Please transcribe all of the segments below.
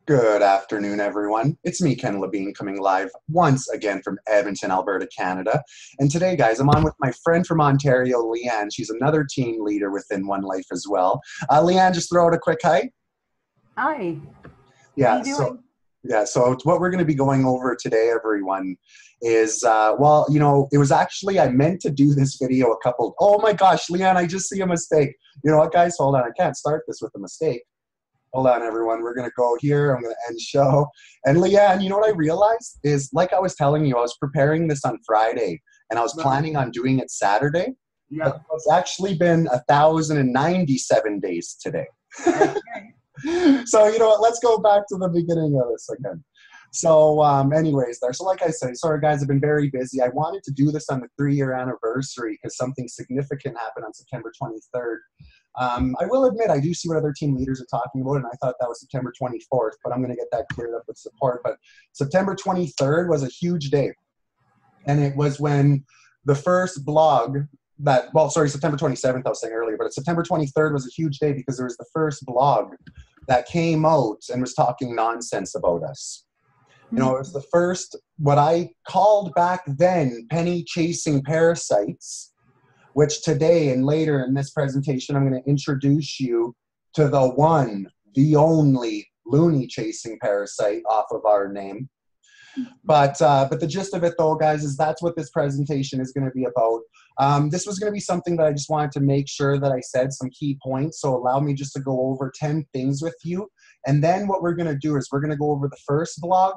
Good afternoon, everyone. It's me, Ken Levine, coming live once again from Edmonton, Alberta, Canada. And today, guys, I'm on with my friend from Ontario, Leanne. She's another team leader within OneLife as well. Leanne, just throw out a quick hi. Hi. Yeah, How you doing? so what we're going to be going over today, everyone, is, well, you know, it was actually, I meant to do this video oh my gosh, Leanne, I just see a mistake. You know what, guys, hold on. I can't start this with a mistake. Hold on, everyone. We're going to go here. I'm going to end show. And Leanne, you know what I realized is, like I was telling you, I was preparing this on Friday, and I was planning on doing it Saturday. Yeah. But it's actually been 1,097 days today. Okay. So, you know what? Let's go back to the beginning of this again. So anyways, so like I said, sorry guys, I've been very busy. I wanted to do this on the 3-year anniversary because something significant happened on September 23rd. I will admit, I do see what other team leaders are talking about, and I thought that was September 24th, but I'm going to get that cleared up with support. But September 23rd was a huge day, and it was when the first blog September 27th, I was saying earlier, but September 23rd was a huge day because there was the first blog that came out and was talking nonsense about us. You know, it was the first, what I called back then, penny chasing parasites, which today and later in this presentation, I'm going to introduce you to the one, the only loony chasing parasite off of our name. But the gist of it though, guys, is that's what this presentation is going to be about. This was going to be something that I just wanted to make sure that I said some key points. So allow me just to go over 10 things with you. And then what we're going to do is we're going to go over the first blog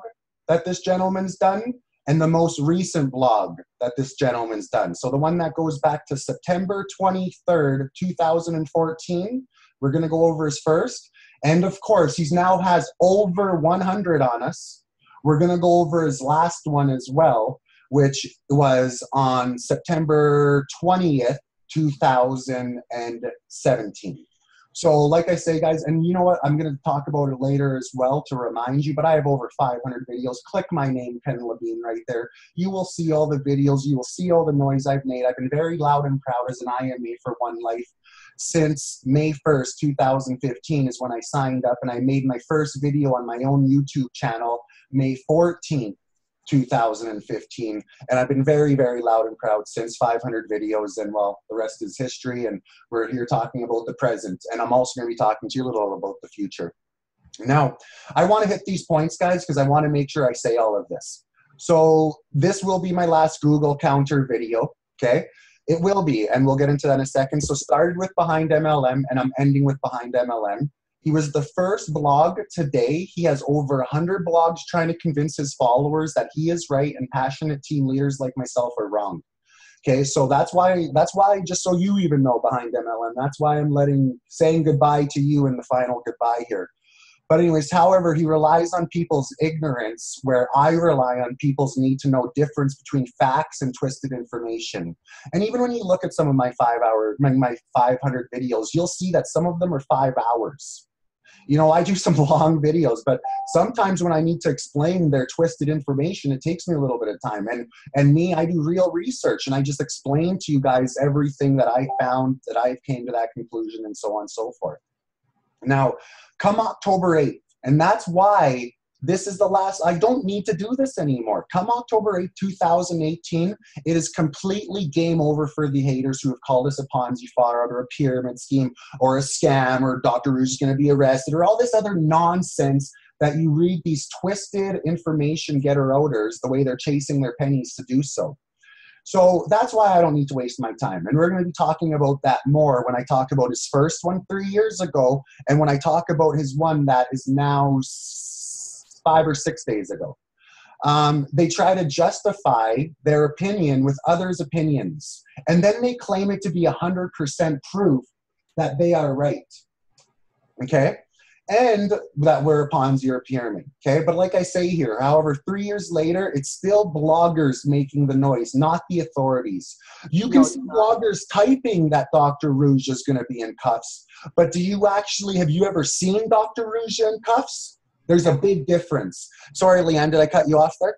that this gentleman's done and the most recent blog that this gentleman's done. So the one that goes back to September 23rd, 2014, we're going to go over his first. And of course, he's now has over 100 on us. We're going to go over his last one as well, which was on September 20th, 2017. So like I say, guys, and you know what? I'm going to talk about it later as well to remind you, but I have over 500 videos. Click my name, Ken Levine, right there. You will see all the videos. You will see all the noise I've made. I've been very loud and proud as an IMA for OneLife since May 1st, 2015 is when I signed up, and I made my first video on my own YouTube channel, May 14th. 2015, and I've been very, very loud and proud since. 500 videos, and well, the rest is history, and we're here talking about the present, and I'm also going to be talking to you a little about the future. Now, I want to hit these points, guys, because I want to make sure I say all of this. So this will be my last Google counter video, okay? It will be, and we'll get into that in a second. So started with Behind MLM, and I'm ending with Behind MLM. He was the first blog today. He has over 100 blogs trying to convince his followers that he is right and passionate team leaders like myself are wrong. Okay, so that's why, just so you even know, Behind MLM, that's why I'm saying goodbye to you in the final goodbye here. But anyways, however, he relies on people's ignorance, where I rely on people's need to know difference between facts and twisted information. And even when you look at some of my 500 videos, you'll see that some of them are 5 hours. You know, I do some long videos, but sometimes when I need to explain their twisted information, it takes me a little bit of time. And me, I do real research, and I just explain to you guys everything that I found, that I came to that conclusion, and so on and so forth. Now, come October 8th, and that's why this is the last, I don't need to do this anymore. Come October 8th, 2018, it is completely game over for the haters who have called us a Ponzi fraud or a pyramid scheme or a scam or Dr. Ru's going to be arrested or all this other nonsense that you read, these twisted information getter-outers, the way they're chasing their pennies to do so. So that's why I don't need to waste my time. And we're going to be talking about that more when I talk about his first one 3 years ago and when I talk about his one that is now 5 or 6 days ago. They try to justify their opinion with others' opinions, and then they claim it to be 100% proof that they are right, okay? And that we're a Ponzi or a pyramid, okay? But like I say here, however, 3 years later, it's still bloggers making the noise, not the authorities. You can see bloggers typing that Dr. Rouge is going to be in cuffs, but have you ever seen Dr. Rouge in cuffs? There's a big difference. Sorry, Leanne, did I cut you off there?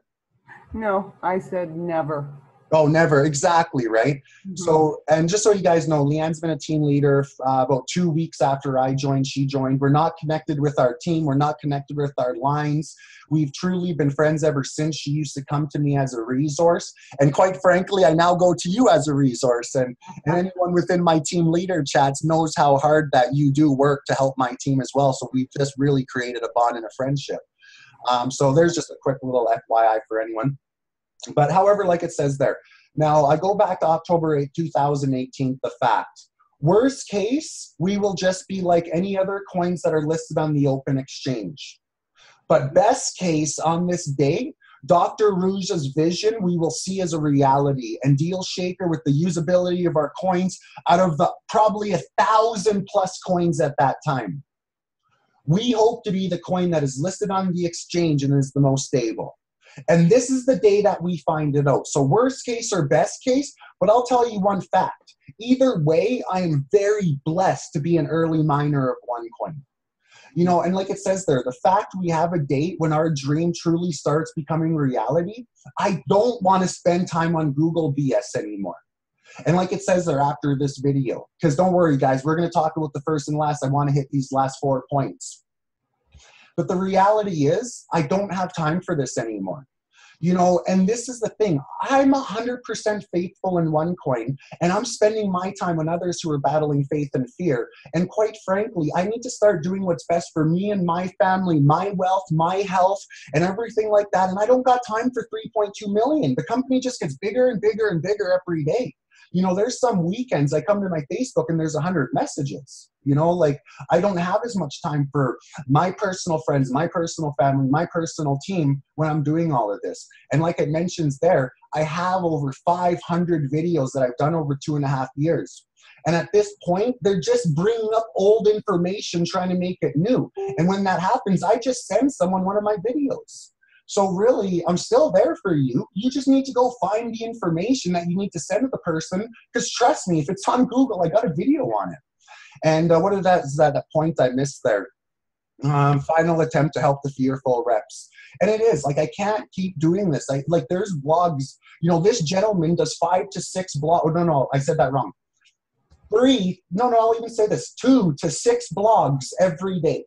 No, I said never. Oh, never. Exactly, right? Mhm. So, and just so you guys know, Leanne's been a team leader about 2 weeks after I joined, she joined. We're not connected with our team. We're not connected with our lines. We've truly been friends ever since. She used to come to me as a resource. And quite frankly, I now go to you as a resource. And anyone within my team leader chats knows how hard that you do work to help my team as well. So we've just really created a bond and a friendship. So there's just a quick little FYI for anyone. But however, like it says there, now I go back to October 8, 2018, the fact. Worst case, we will just be like any other coins that are listed on the open exchange. But best case, on this day, Dr. Rouge's vision we will see as a reality, and Deal Shaker with the usability of our coins out of the probably 1,000 plus coins at that time. We hope to be the coin that is listed on the exchange and is the most stable. And this is the day that we find it out. So worst case or best case, but I'll tell you one fact. Either way, I am very blessed to be an early miner of OneCoin. You know, and like it says there, the fact we have a date when our dream truly starts becoming reality, I don't want to spend time on Google BS anymore. And like it says there after this video, because don't worry guys, we're going to talk about the first and last. I want to hit these last 4 points. But the reality is, I don't have time for this anymore. You know, and this is the thing. I'm 100% faithful in OneCoin, and I'm spending my time on others who are battling faith and fear. And quite frankly, I need to start doing what's best for me and my family, my wealth, my health, and everything like that. And I don't got time for 3.2 million. The company just gets bigger and bigger and bigger every day. You know, there's some weekends I come to my Facebook and there's 100 messages. You know, like I don't have as much time for my personal friends, my personal family, my personal team when I'm doing all of this. And like it mentions there, I have over 500 videos that I've done over 2.5 years. And at this point, they're just bringing up old information, trying to make it new. And when that happens, I just send someone one of my videos. So really, I'm still there for you. You just need to go find the information that you need to send to the person. Because trust me, if it's on Google, I got a video on it. And what is that point I missed there? Final attempt to help the fearful reps. And it is, like, I can't keep doing this. Like, there's blogs. You know, this gentleman does 5 to 6 blogs. Oh, no, I said that wrong. 3, no, I'll even say this, 2 to 6 blogs every day.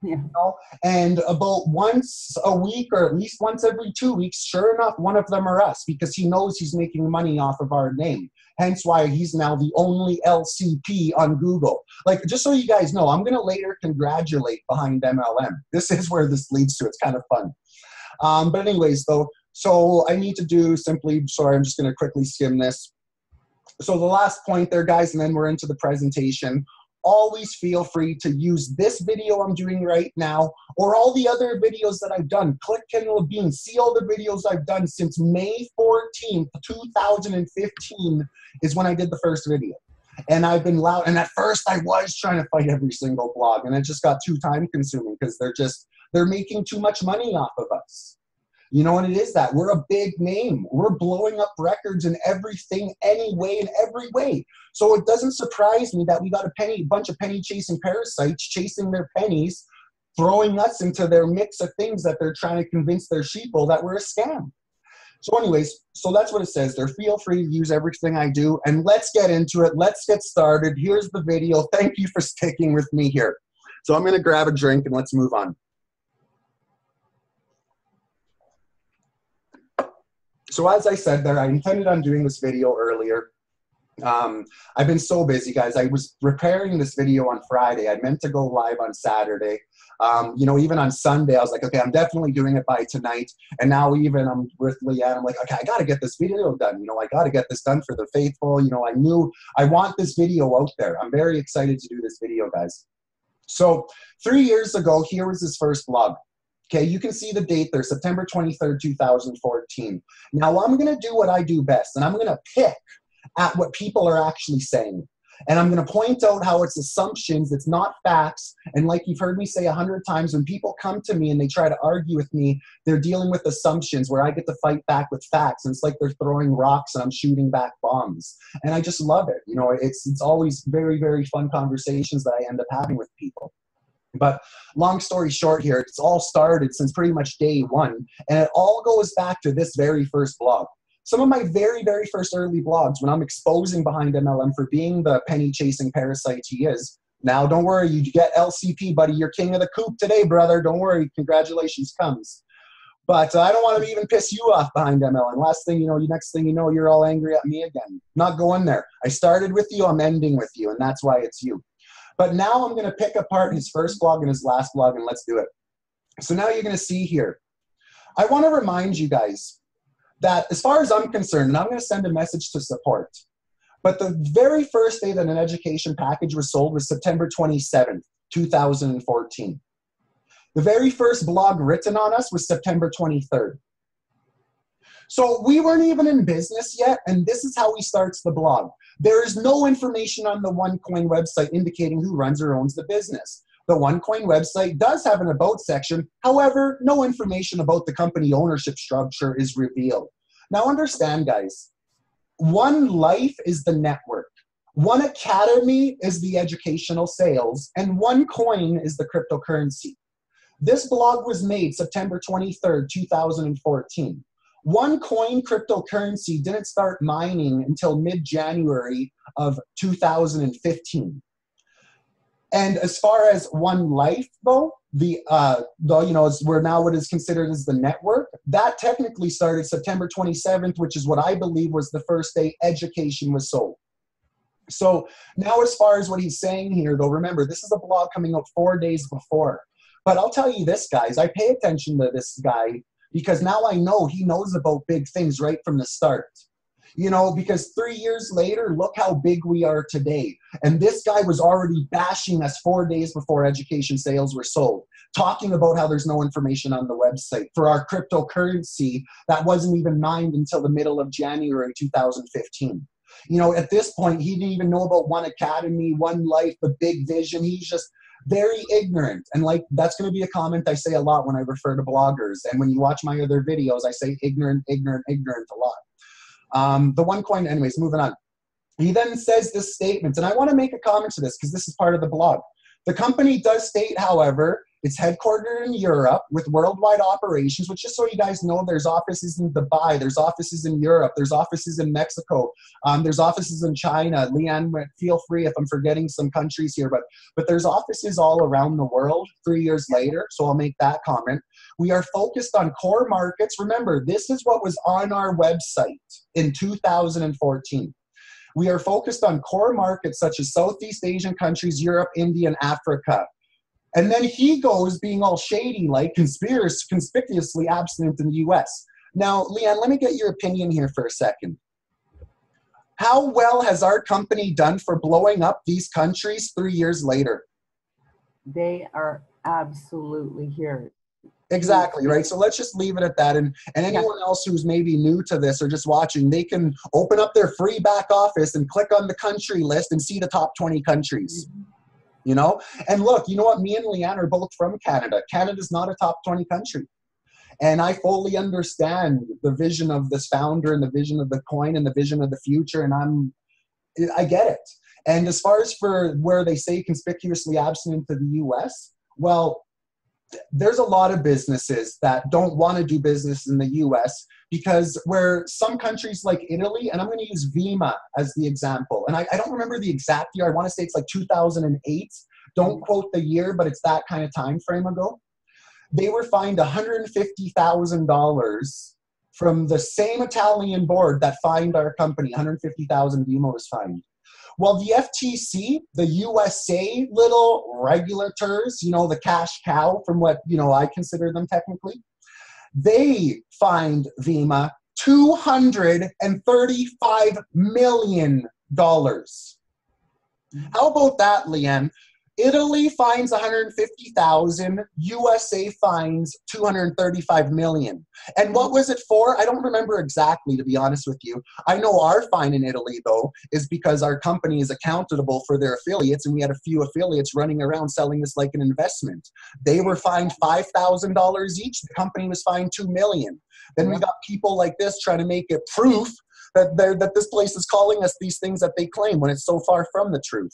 Yeah. You know? And about once a week or at least once every 2 weeks, sure enough, one of them are us because he knows he's making money off of our name. Hence why he's now the only LCP on Google. Like, just so you guys know, I'm going to later congratulate behind MLM. This is where this leads to. It's kind of fun. But anyways, though, so I need to do simply, sorry, I'm just going to quickly skim this. So the last point there, guys, and then we're into the presentation. Always feel free to use this video I'm doing right now or all the other videos that I've done. Click Ken Levine, see all the videos I've done since May 14th, 2015 is when I did the first video. And I've been loud. And at first I was trying to fight every single blog and it just got too time consuming because they're making too much money off of us. You know, and it is that. We're a big name. We're blowing up records in everything, anyway, in every way. So it doesn't surprise me that we got a bunch of penny-chasing parasites chasing their pennies, throwing us into their mix of things that they're trying to convince their sheeple that we're a scam. So anyways, so that's what it says there. Feel free to use everything I do. And let's get into it. Let's get started. Here's the video. Thank you for sticking with me here. So I'm going to grab a drink and let's move on. So as I said there, I intended on doing this video earlier. I've been so busy, guys. I was preparing this video on Friday. I meant to go live on Saturday. You know, even on Sunday, I was like, okay, I'm definitely doing it by tonight. And now even I'm with Leanne, I'm like, okay, I got to get this video done. You know, I got to get this done for the faithful. You know, I knew I want this video out there. I'm very excited to do this video, guys. So 3 years ago, here was his first vlog. Okay, you can see the date there, September 23rd, 2014. Now I'm going to do what I do best, and I'm going to pick at what people are actually saying. And I'm going to point out how it's assumptions, it's not facts. And like you've heard me say 100 times, when people come to me and they try to argue with me, they're dealing with assumptions where I get to fight back with facts. And it's like they're throwing rocks and I'm shooting back bombs. And I just love it. You know, it's always very, very fun conversations that I end up having with people. But long story short here, it's all started since pretty much day one. And it all goes back to this very first vlog. some of my very, very first early blogs when I'm exposing behind MLM for being the penny chasing parasite he is. Now, don't worry, you get LCP, buddy. You're king of the coop today, brother. Don't worry. Congratulations comes. But I don't want to even piss you off behind MLM. Next thing you know, you're all angry at me again. Not going there. I started with you. I'm ending with you. And that's why it's you. But now I'm going to pick apart his first blog and his last blog, and let's do it. So now you're going to see here. I want to remind you guys that as far as I'm concerned, and I'm going to send a message to support, but the very first day that an education package was sold was September 27th, 2014. The very first blog written on us was September 23rd. So we weren't even in business yet, and this is how he starts the blog. There is no information on the OneCoin website indicating who runs or owns the business. The OneCoin website does have an About section. However, no information about the company ownership structure is revealed. Now understand, guys, OneLife is the network. One Academy is the educational sales, and OneCoin is the cryptocurrency. This blog was made September 23rd, 2014. OneCoin cryptocurrency didn't start mining until mid-January of 2015. And as far as OneLife, though, we're now what is considered as the network, that technically started September 27th, which is what I believe was the first day education was sold. So now as far as what he's saying here, though, remember, this is a blog coming out 4 days before. But I'll tell you this, guys, I pay attention to this guy because now I know he knows about big things right from the start. You know, because 3 years later, look how big we are today. And this guy was already bashing us 4 days before education sales were sold, talking about how there's no information on the website for our cryptocurrency that wasn't even mined until the middle of January 2015. You know, at this point, he didn't even know about One Academy, OneLife, the big vision. He's just very ignorant. And like, that's going to be a comment I say a lot when I refer to bloggers. And when you watch my other videos, I say ignorant, ignorant, ignorant a lot. The OneCoin, anyways, moving on. He then says this statement, and I want to make a comment to this because this is part of the blog. The company does state, however, it's headquartered in Europe with worldwide operations, which, just so you guys know, there's offices in Dubai, there's offices in Europe, there's offices in Mexico, there's offices in China. Leanne, feel free if I'm forgetting some countries here, but there's offices all around the world 3 years later, so I'll make that comment. We are focused on core markets. Remember, this is what was on our website in 2014. We are focused on core markets such as Southeast Asian countries, Europe, India, and Africa. And then he goes being all shady, like conspicuously abstinent in the US. Now, Leanne, let me get your opinion here for a second. How well has our company done for blowing up these countries 3 years later? They are absolutely here. Exactly, right? So let's just leave it at that. And anyone else who's maybe new to this or just watching, they can open up their free back office and click on the country list and see the top 20 countries. You know? And look, you know what? Me and Leanne are both from Canada. Canada's not a top 20 country. And I fully understand the vision of this founder and the vision of the coin and the vision of the future. And I get it. And as far as for where they say conspicuously abstinent to the US, well, there's a lot of businesses that don't want to do business in the US because where some countries like Italy, and I'm going to use Vima as the example, and I don't remember the exact year. I want to say it's like 2008. Don't quote the year, but it's that kind of time frame ago. They were fined $150,000 from the same Italian board that fined our company. 150,000 Vima was fined. Well, the FTC, the USA little regulators, you know, the cash cow from what, you know, I consider them technically, they fined Vima $235 million. How about that, Leanne? Italy fines 150,000, USA fines 235 million. And what was it for? I don't remember exactly, to be honest with you. I know our fine in Italy, though, is because our company is accountable for their affiliates, and we had a few affiliates running around selling this like an investment. They were fined $5,000 each. The company was fined $2 million. Then we got people like this trying to make it proof that this place is calling us these things that they claim when it's so far from the truth.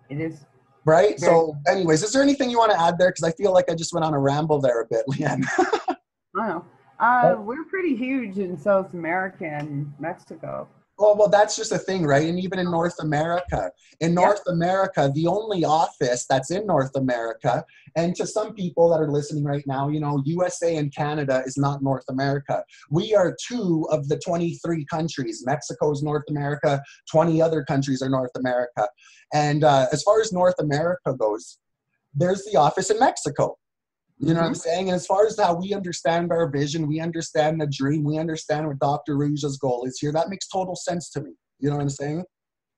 It is. Right? So anyways, is there anything you want to add there? Because I feel like I just went on a ramble there a bit, Leanne. I don't know. We're pretty huge in South America and Mexico. Well, that's just a thing, right? And even in North America. In North America, the only office that's in North America, and to some people that are listening right now, you know, USA and Canada is not North America. We are 2 of the 23 countries. Mexico's North America, 20 other countries are North America. And as far as North America goes, there's the office in Mexico. You know what I'm saying? And as far as how we understand our vision, we understand the dream, we understand what Dr. Ruja's goal is here, that makes total sense to me. You know what I'm saying?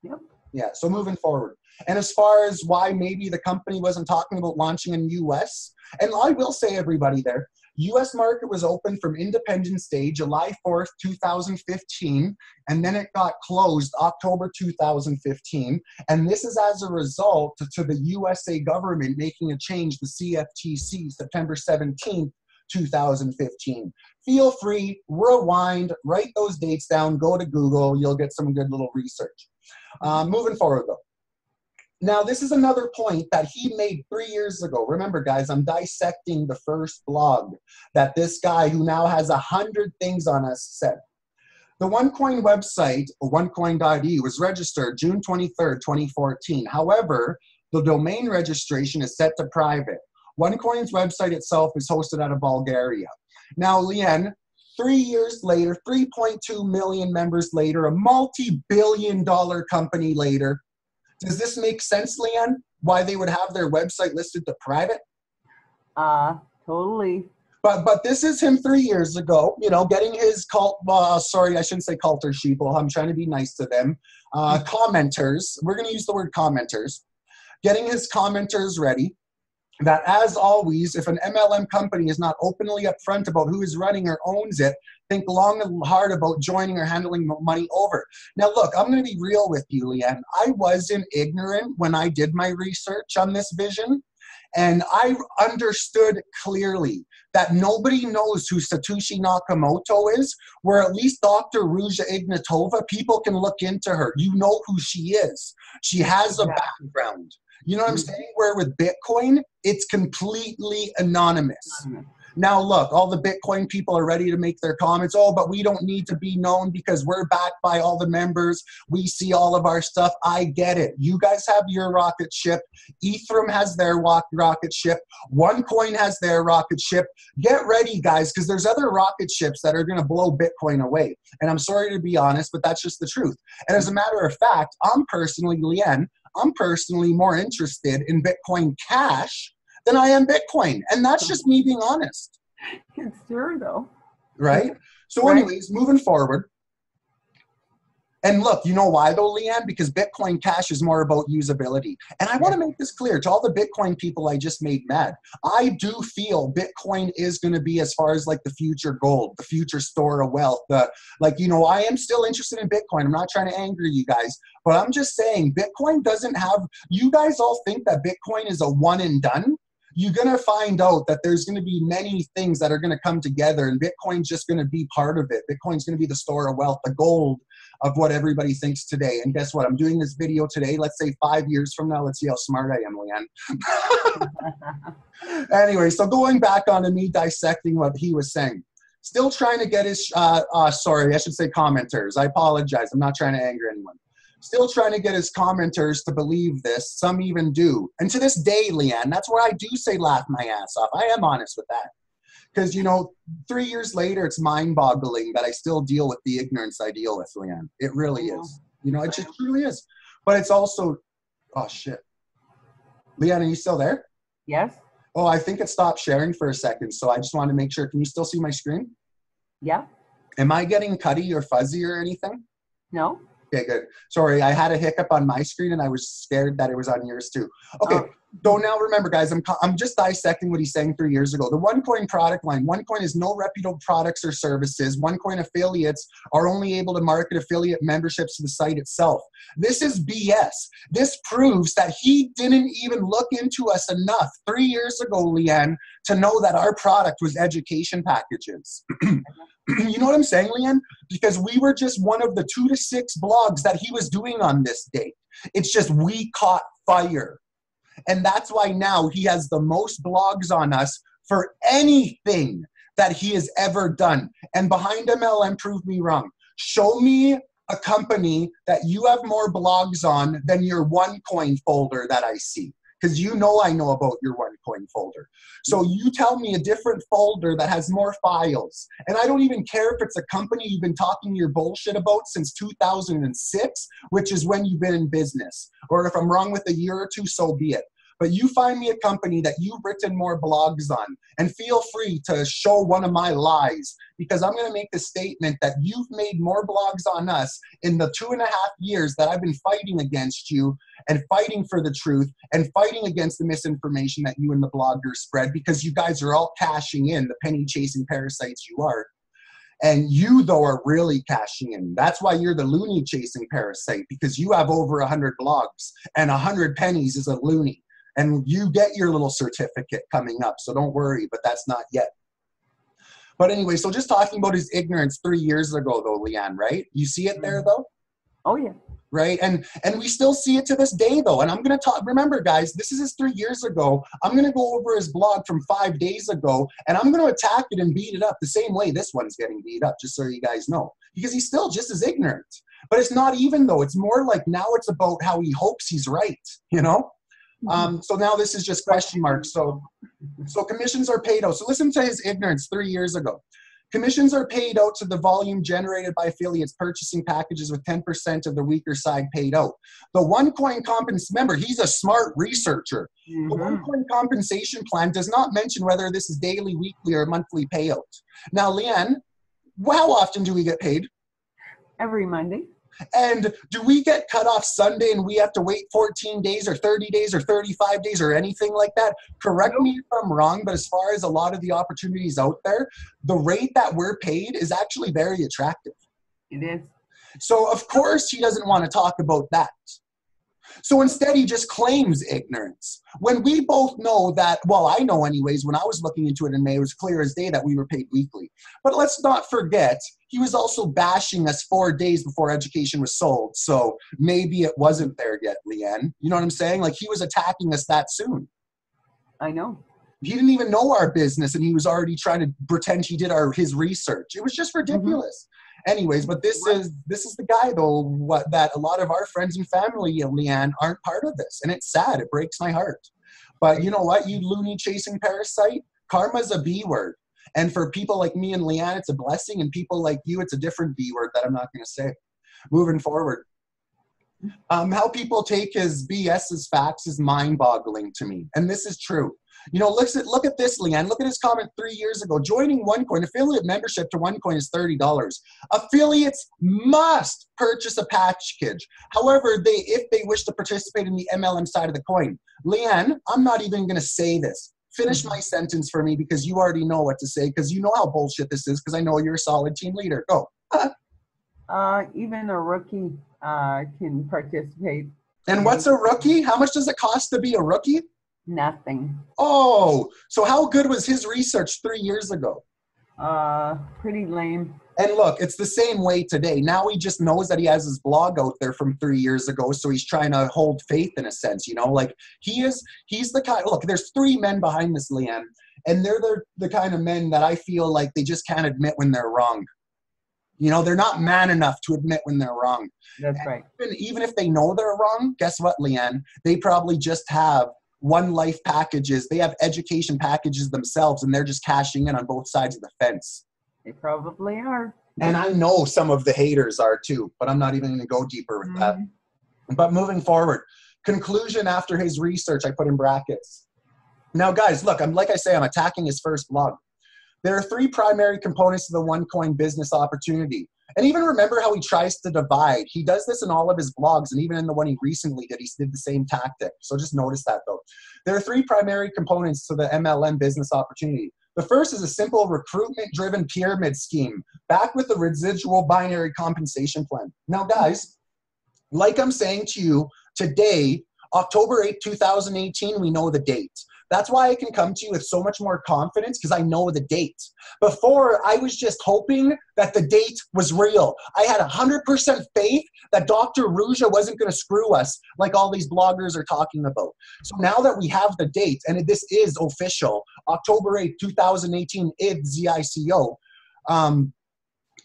Yep. Yeah, so moving forward. And as far as why maybe the company wasn't talking about launching in the US, and I will say everybody there, US market was open from Independence Day, July 4th, 2015, and then it got closed October 2015. And this is as a result to the USA government making a change, the CFTC, September 17th, 2015. Feel free, rewind, write those dates down, go to Google, you'll get some good little research. Moving forward though. Now, this is another point that he made 3 years ago. Remember, guys, I'm dissecting the first blog that this guy who now has 100 things on us said. The OneCoin website, OneCoin.eu, was registered June 23rd, 2014. However, the domain registration is set to private. OneCoin's website itself is hosted out of Bulgaria. Now, Leanne, 3 years later, 3.2 million members later, a multi-billion-dollar company later, does this make sense, Leanne? Why they would have their website listed to private? Totally. But this is him 3 years ago, you know, getting his sorry, I shouldn't say cult or sheeple. I'm trying to be nice to them. Commenters. We're going to use the word commenters. Getting his commenters ready. That as always, if an MLM company is not openly upfront about who is running or owns it, think long and hard about joining or handling money over. Now, look, I'm going to be real with you, Leanne. I wasn't ignorant when I did my research on this vision, and I understood clearly that nobody knows who Satoshi Nakamoto is, where at least Dr. Ruja Ignatova, people can look into her. You know who she is. She has a background. You know what I'm saying? Where with Bitcoin, it's completely anonymous. Now, look, all the Bitcoin people are ready to make their comments. Oh, but we don't need to be known because we're backed by all the members. We see all of our stuff. I get it. You guys have your rocket ship. Ethereum has their rocket ship. OneCoin has their rocket ship. Get ready, guys, because there's other rocket ships that are going to blow Bitcoin away. And I'm sorry to be honest, but that's just the truth. And as a matter of fact, I'm personally more interested in Bitcoin Cash than I am Bitcoin. And that's just me being honest. It's true, though. Right? So anyways, moving forward. And look, you know why though, Leanne? Because Bitcoin Cash is more about usability. And I want to make this clear to all the Bitcoin people I just made mad. I do feel Bitcoin is going to be as far as like the future gold, the future store of wealth. Like, you know, I am still interested in Bitcoin. I'm not trying to anger you guys, but I'm just saying Bitcoin doesn't have, you guys all think that Bitcoin is a one and done. You're going to find out that there's going to be many things that are going to come together, and Bitcoin's just going to be part of it. Bitcoin's going to be the store of wealth, the gold of what everybody thinks today. And guess what? I'm doing this video today. Let's say 5 years from now. Let's see how smart I am, Leanne. Anyway, so going back on to me dissecting what he was saying. Still trying to get his, sorry, I should say commenters. I apologize. I'm not trying to anger anyone. Still trying to get his commenters to believe this. Some even do. And to this day, Leanne, that's where I do say laugh my ass off. I am honest with that. Because, you know, 3 years later, it's mind-boggling that I still deal with the ignorance I deal with, Leanne. It really is. You know, it just truly is. But it's also, oh, shit. Leanne, are you still there? Yes. Oh, I think it stopped sharing for a second, so I just wanted to make sure. Can you still see my screen? Yeah. Am I getting cutty or fuzzy or anything? No. Okay, good. Sorry, I had a hiccup on my screen and I was scared that it was on yours too. Okay, so now remember, guys, I'm just dissecting what he's saying 3 years ago. The OneCoin product line. OneCoin is no reputable products or services. OneCoin affiliates are only able to market affiliate memberships to the site itself. This is BS. This proves that he didn't even look into us enough 3 years ago, Leanne, to know that our product was education packages. You know what I'm saying, Leanne? Because we were just one of the 2 to 6 blogs that he was doing on this date. It's just we caught fire. And that's why now he has the most blogs on us for anything that he has ever done. And behind MLM, prove me wrong. Show me a company that you have more blogs on than your OneCoin folder that I see. Because you know I know about your OneCoin folder. So you tell me a different folder that has more files. And I don't even care if it's a company you've been talking your bullshit about since 2006, which is when you've been in business. Or if I'm wrong with a year or two, so be it. But you find me a company that you've written more blogs on, and feel free to show one of my lies, because I'm going to make the statement that you've made more blogs on us in the 2.5 years that I've been fighting against you and fighting for the truth and fighting against the misinformation that you and the bloggers spread, because you guys are all cashing in, the penny chasing parasites you are. And you, though, are really cashing in. That's why you're the loony chasing parasite, because you have over 100 blogs, and 100 pennies is a loony. And you get your little certificate coming up, so don't worry, but that's not yet. But anyway, so just talking about his ignorance 3 years ago, though, Leanne, right? You see it there, though? Oh, yeah. Right? And we still see it to this day, though. And I'm going to talk, remember, guys, this is his 3 years ago. I'm going to go over his blog from 5 days ago, and I'm going to attack it and beat it up the same way this one's getting beat up, just so you guys know. Because he's still just as ignorant. But it's not even, though. It's more like now it's about how he hopes he's right, you know? So now this is just question marks. So commissions are paid out. So listen to his ignorance 3 years ago. Commissions are paid out to the volume generated by affiliates purchasing packages with 10% of the weaker side paid out. The OneCoin compensation, remember, he's a smart researcher. The OneCoin compensation plan does not mention whether this is daily, weekly, or monthly payout. Now, Leanne, how often do we get paid? Every Monday. And do we get cut off Sunday and we have to wait 14 days or 30 days or 35 days or anything like that? Correct me if I'm wrong, but as far as a lot of the opportunities out there, the rate that we're paid is actually very attractive. It is. So of course he doesn't want to talk about that. So instead he just claims ignorance. When we both know that, well, I know anyways, when I was looking into it in May, it was clear as day that we were paid weekly. But let's not forget, he was also bashing us 4 days before education was sold. So maybe it wasn't there yet, Leanne. You know what I'm saying? Like, he was attacking us that soon. I know. He didn't even know our business, and he was already trying to pretend he did his research. It was just ridiculous. Anyways, but this is the guy, though, that a lot of our friends and family, Leanne, aren't part of this. And it's sad. It breaks my heart. But you know what, you loony chasing parasite? Karma's a B word. And for people like me and Leanne, it's a blessing. And people like you, it's a different B word that I'm not going to say. Moving forward. How people take his BS as facts is mind-boggling to me. And this is true. You know, look at this, Leanne. Look at his comment 3 years ago. Joining OneCoin, affiliate membership to OneCoin is $30. Affiliates must purchase a package. However, if they wish to participate in the MLM side of the coin. Leanne, I'm not even going to say this. Finish my sentence for me, because you already know what to say, because you know how bullshit this is, because I know you're a solid team leader. Go. Even a rookie can participate. And what's a rookie? How much does it cost to be a rookie? Nothing. Oh, so how good was his research 3 years ago? Pretty lame. And look, it's the same way today. Now he just knows that he has his blog out there from 3 years ago, so he's trying to hold faith in a sense, you know? Like, he's the kind, look, there's 3 men behind this, Leanne, and they're the kind of men that I feel like they just can't admit when they're wrong. You know, they're not man enough to admit when they're wrong. That's right. Even if they know they're wrong, guess what, Leanne? They probably just have OneLife packages. They have education packages themselves, and they're just cashing in on both sides of the fence. They probably are. And I know some of the haters are too, but I'm not even going to go deeper with that. But moving forward, conclusion after his research, I put in brackets. Now, guys, look, I'm attacking his first blog. There are 3 primary components to the OneCoin business opportunity. And even remember how he tries to divide. He does this in all of his blogs, and even in the one he recently did, he did the same tactic. So just notice that, though. There are 3 primary components to the MLM business opportunity. The first is a simple recruitment-driven pyramid scheme, backed with a residual binary compensation plan. Now, guys, like I'm saying to you, today, October 8, 2018, we know the date. That's why I can come to you with so much more confidence, because I know the date. Before, I was just hoping that the date was real. I had 100% faith that Dr. Ruja wasn't going to screw us like all these bloggers are talking about. So now that we have the date, and this is official, October 8th, 2018, IDS, the ICO.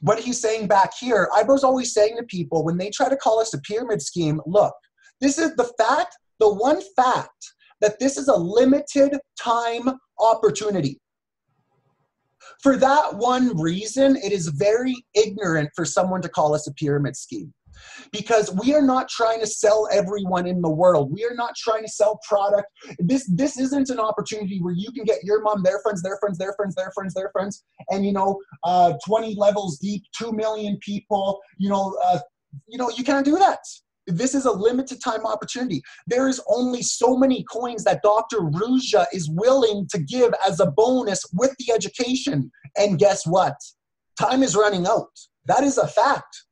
What he's saying back here, I was always saying to people when they try to call us a pyramid scheme, look, this is the fact, the one fact that this is a limited time opportunity. For that one reason, it is very ignorant for someone to call us a pyramid scheme. Because we are not trying to sell everyone in the world. We are not trying to sell product. This isn't an opportunity where you can get your mom, their friends, their friends, their friends, their friends, their friends, and 20 levels deep, 2 million people. You can't do that. This is a limited time opportunity. There is only so many coins that Dr. Ruja is willing to give as a bonus with the education. And guess what? Time is running out. That is a fact.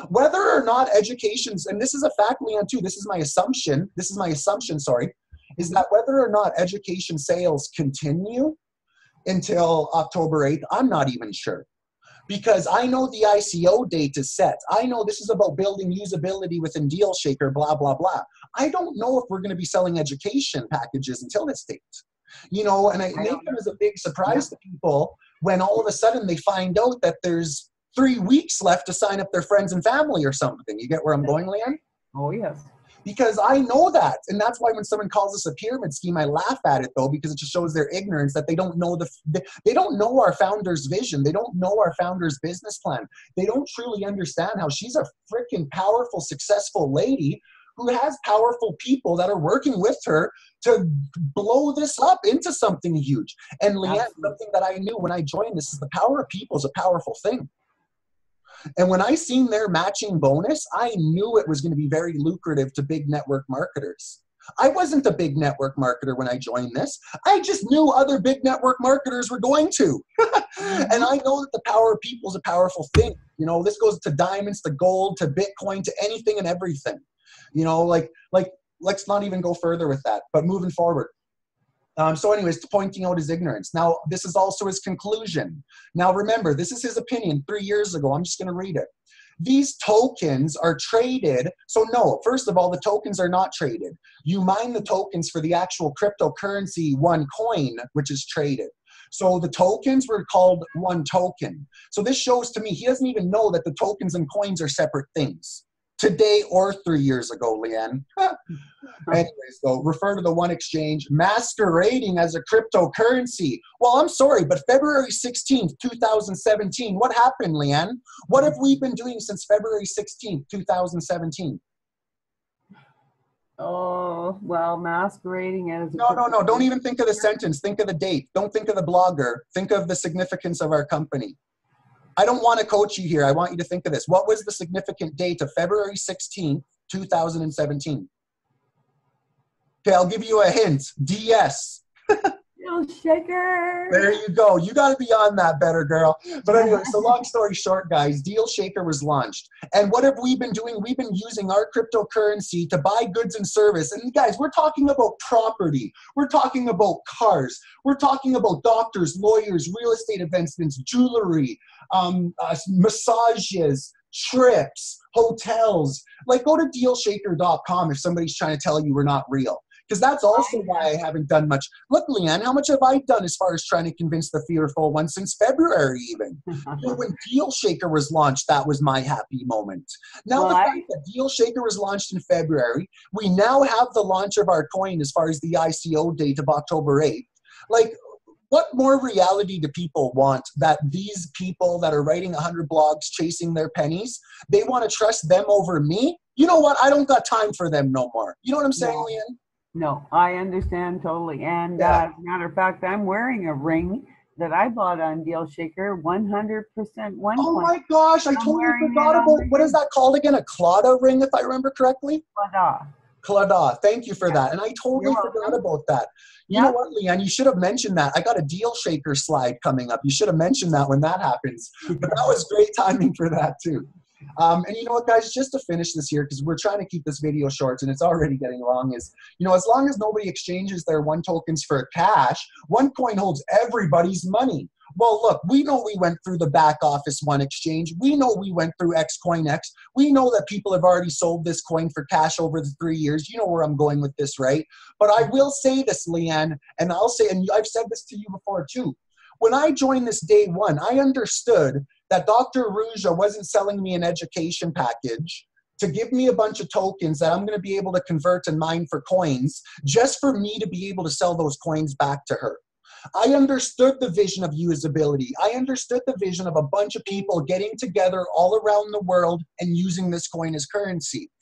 Whether or not educations, and this is a fact, Leon, too, this is my assumption, is that whether or not education sales continue until October 8th, I'm not even sure. Because I know the ICO date is set. I know this is about building usability within Deal Shaker, blah, blah, blah. I don't know if we're going to be selling education packages until this date. And I think it was a big surprise to people when all of a sudden they find out that there's 3 weeks left to sign up their friends and family or something. You get where I'm going, Leanne? Oh, yes. Because I know that. And that's why when someone calls us a pyramid scheme, I laugh at it, though, because it just shows their ignorance that they don't know they don't know our founder's vision. They don't know our founder's business plan. They don't truly understand how she's a freaking powerful, successful lady who has powerful people that are working with her to blow this up into something huge. And Leanne, something that I knew when I joined this is the power of people is a powerful thing. And when I seen their matching bonus, I knew it was going to be very lucrative to big network marketers. I wasn't a big network marketer when I joined this. I just knew other big network marketers were going to. And I know that the power of people is a powerful thing. This goes to diamonds, to gold, to Bitcoin, to anything and everything. Let's not even go further with that, but moving forward. So anyways, pointing out his ignorance. Now, this is also his conclusion. Now, remember, this is his opinion 3 years ago. I'm just going to read it. These tokens are traded. So no, first of all, the tokens are not traded. You mine the tokens for the actual cryptocurrency OneCoin, which is traded. So the tokens were called one token. So this shows to me he doesn't even know that the tokens and coins are separate things. Today or 3 years ago, Leanne. Anyways, though, refer to the one exchange masquerading as a cryptocurrency. Well, I'm sorry, but February 16th, 2017, what happened, Leanne? What have we been doing since February 16th, 2017? Oh, well, masquerading as... No. Don't even think of the sentence. Think of the date. Don't think of the blogger. Think of the significance of our company. I don't want to coach you here. I want you to think of this. What was the significant date of February 16th, 2017? Okay, I'll give you a hint. DS. Deal Shaker. There you go. You got to be on that better, girl. But anyway, so long story short, guys, Deal Shaker was launched. And what have we been doing? We've been using our cryptocurrency to buy goods and service. And guys, we're talking about property. We're talking about cars. We're talking about doctors, lawyers, real estate investments, jewelry, massages, trips, hotels. Like, go to dealshaker.com if somebody's trying to tell you we're not real. Because that's also why I haven't done much. Look, Leanne, how much have I done as far as trying to convince the fearful ones since February even? When Deal Shaker was launched, that was my happy moment. Now, the fact that Deal Shaker was launched in February, we now have the launch of our coin as far as the ICO date of October 8th. Like, what more reality do people want that these people that are writing 100 blogs chasing their pennies, they want to trust them over me? You know what? I don't got time for them no more. You know what I'm saying, Leanne? No, I understand totally. And as a matter of fact, I'm wearing a ring that I bought on Deal Shaker, 100% OneCoin. Oh my gosh, I totally forgot about, what is that called again? A Clada ring, if I remember correctly? Clada. Thank you for that. And I totally forgot about that. You know what, Leanne? You should have mentioned that. I got a Deal Shaker slide coming up. You should have mentioned that when that happens. But that was great timing for that too. And you know what, guys, just to finish this here, because we're trying to keep this video short and it's already getting long, is, as long as nobody exchanges their one tokens for cash, OneCoin holds everybody's money. Well, look, we know we went through the back office one exchange. We know we went through XCoin X. We know that people have already sold this coin for cash over the 3 years. You know where I'm going with this, right? But I will say this, Leanne, and I'll say, and I've said this to you before too. When I joined this day one, I understood that Dr. Ruja wasn't selling me an education package to give me a bunch of tokens that I'm going to be able to convert and mine for coins just for me to be able to sell those coins back to her. I understood the vision of usability. I understood the vision of a bunch of people getting together all around the world and using this coin as currency.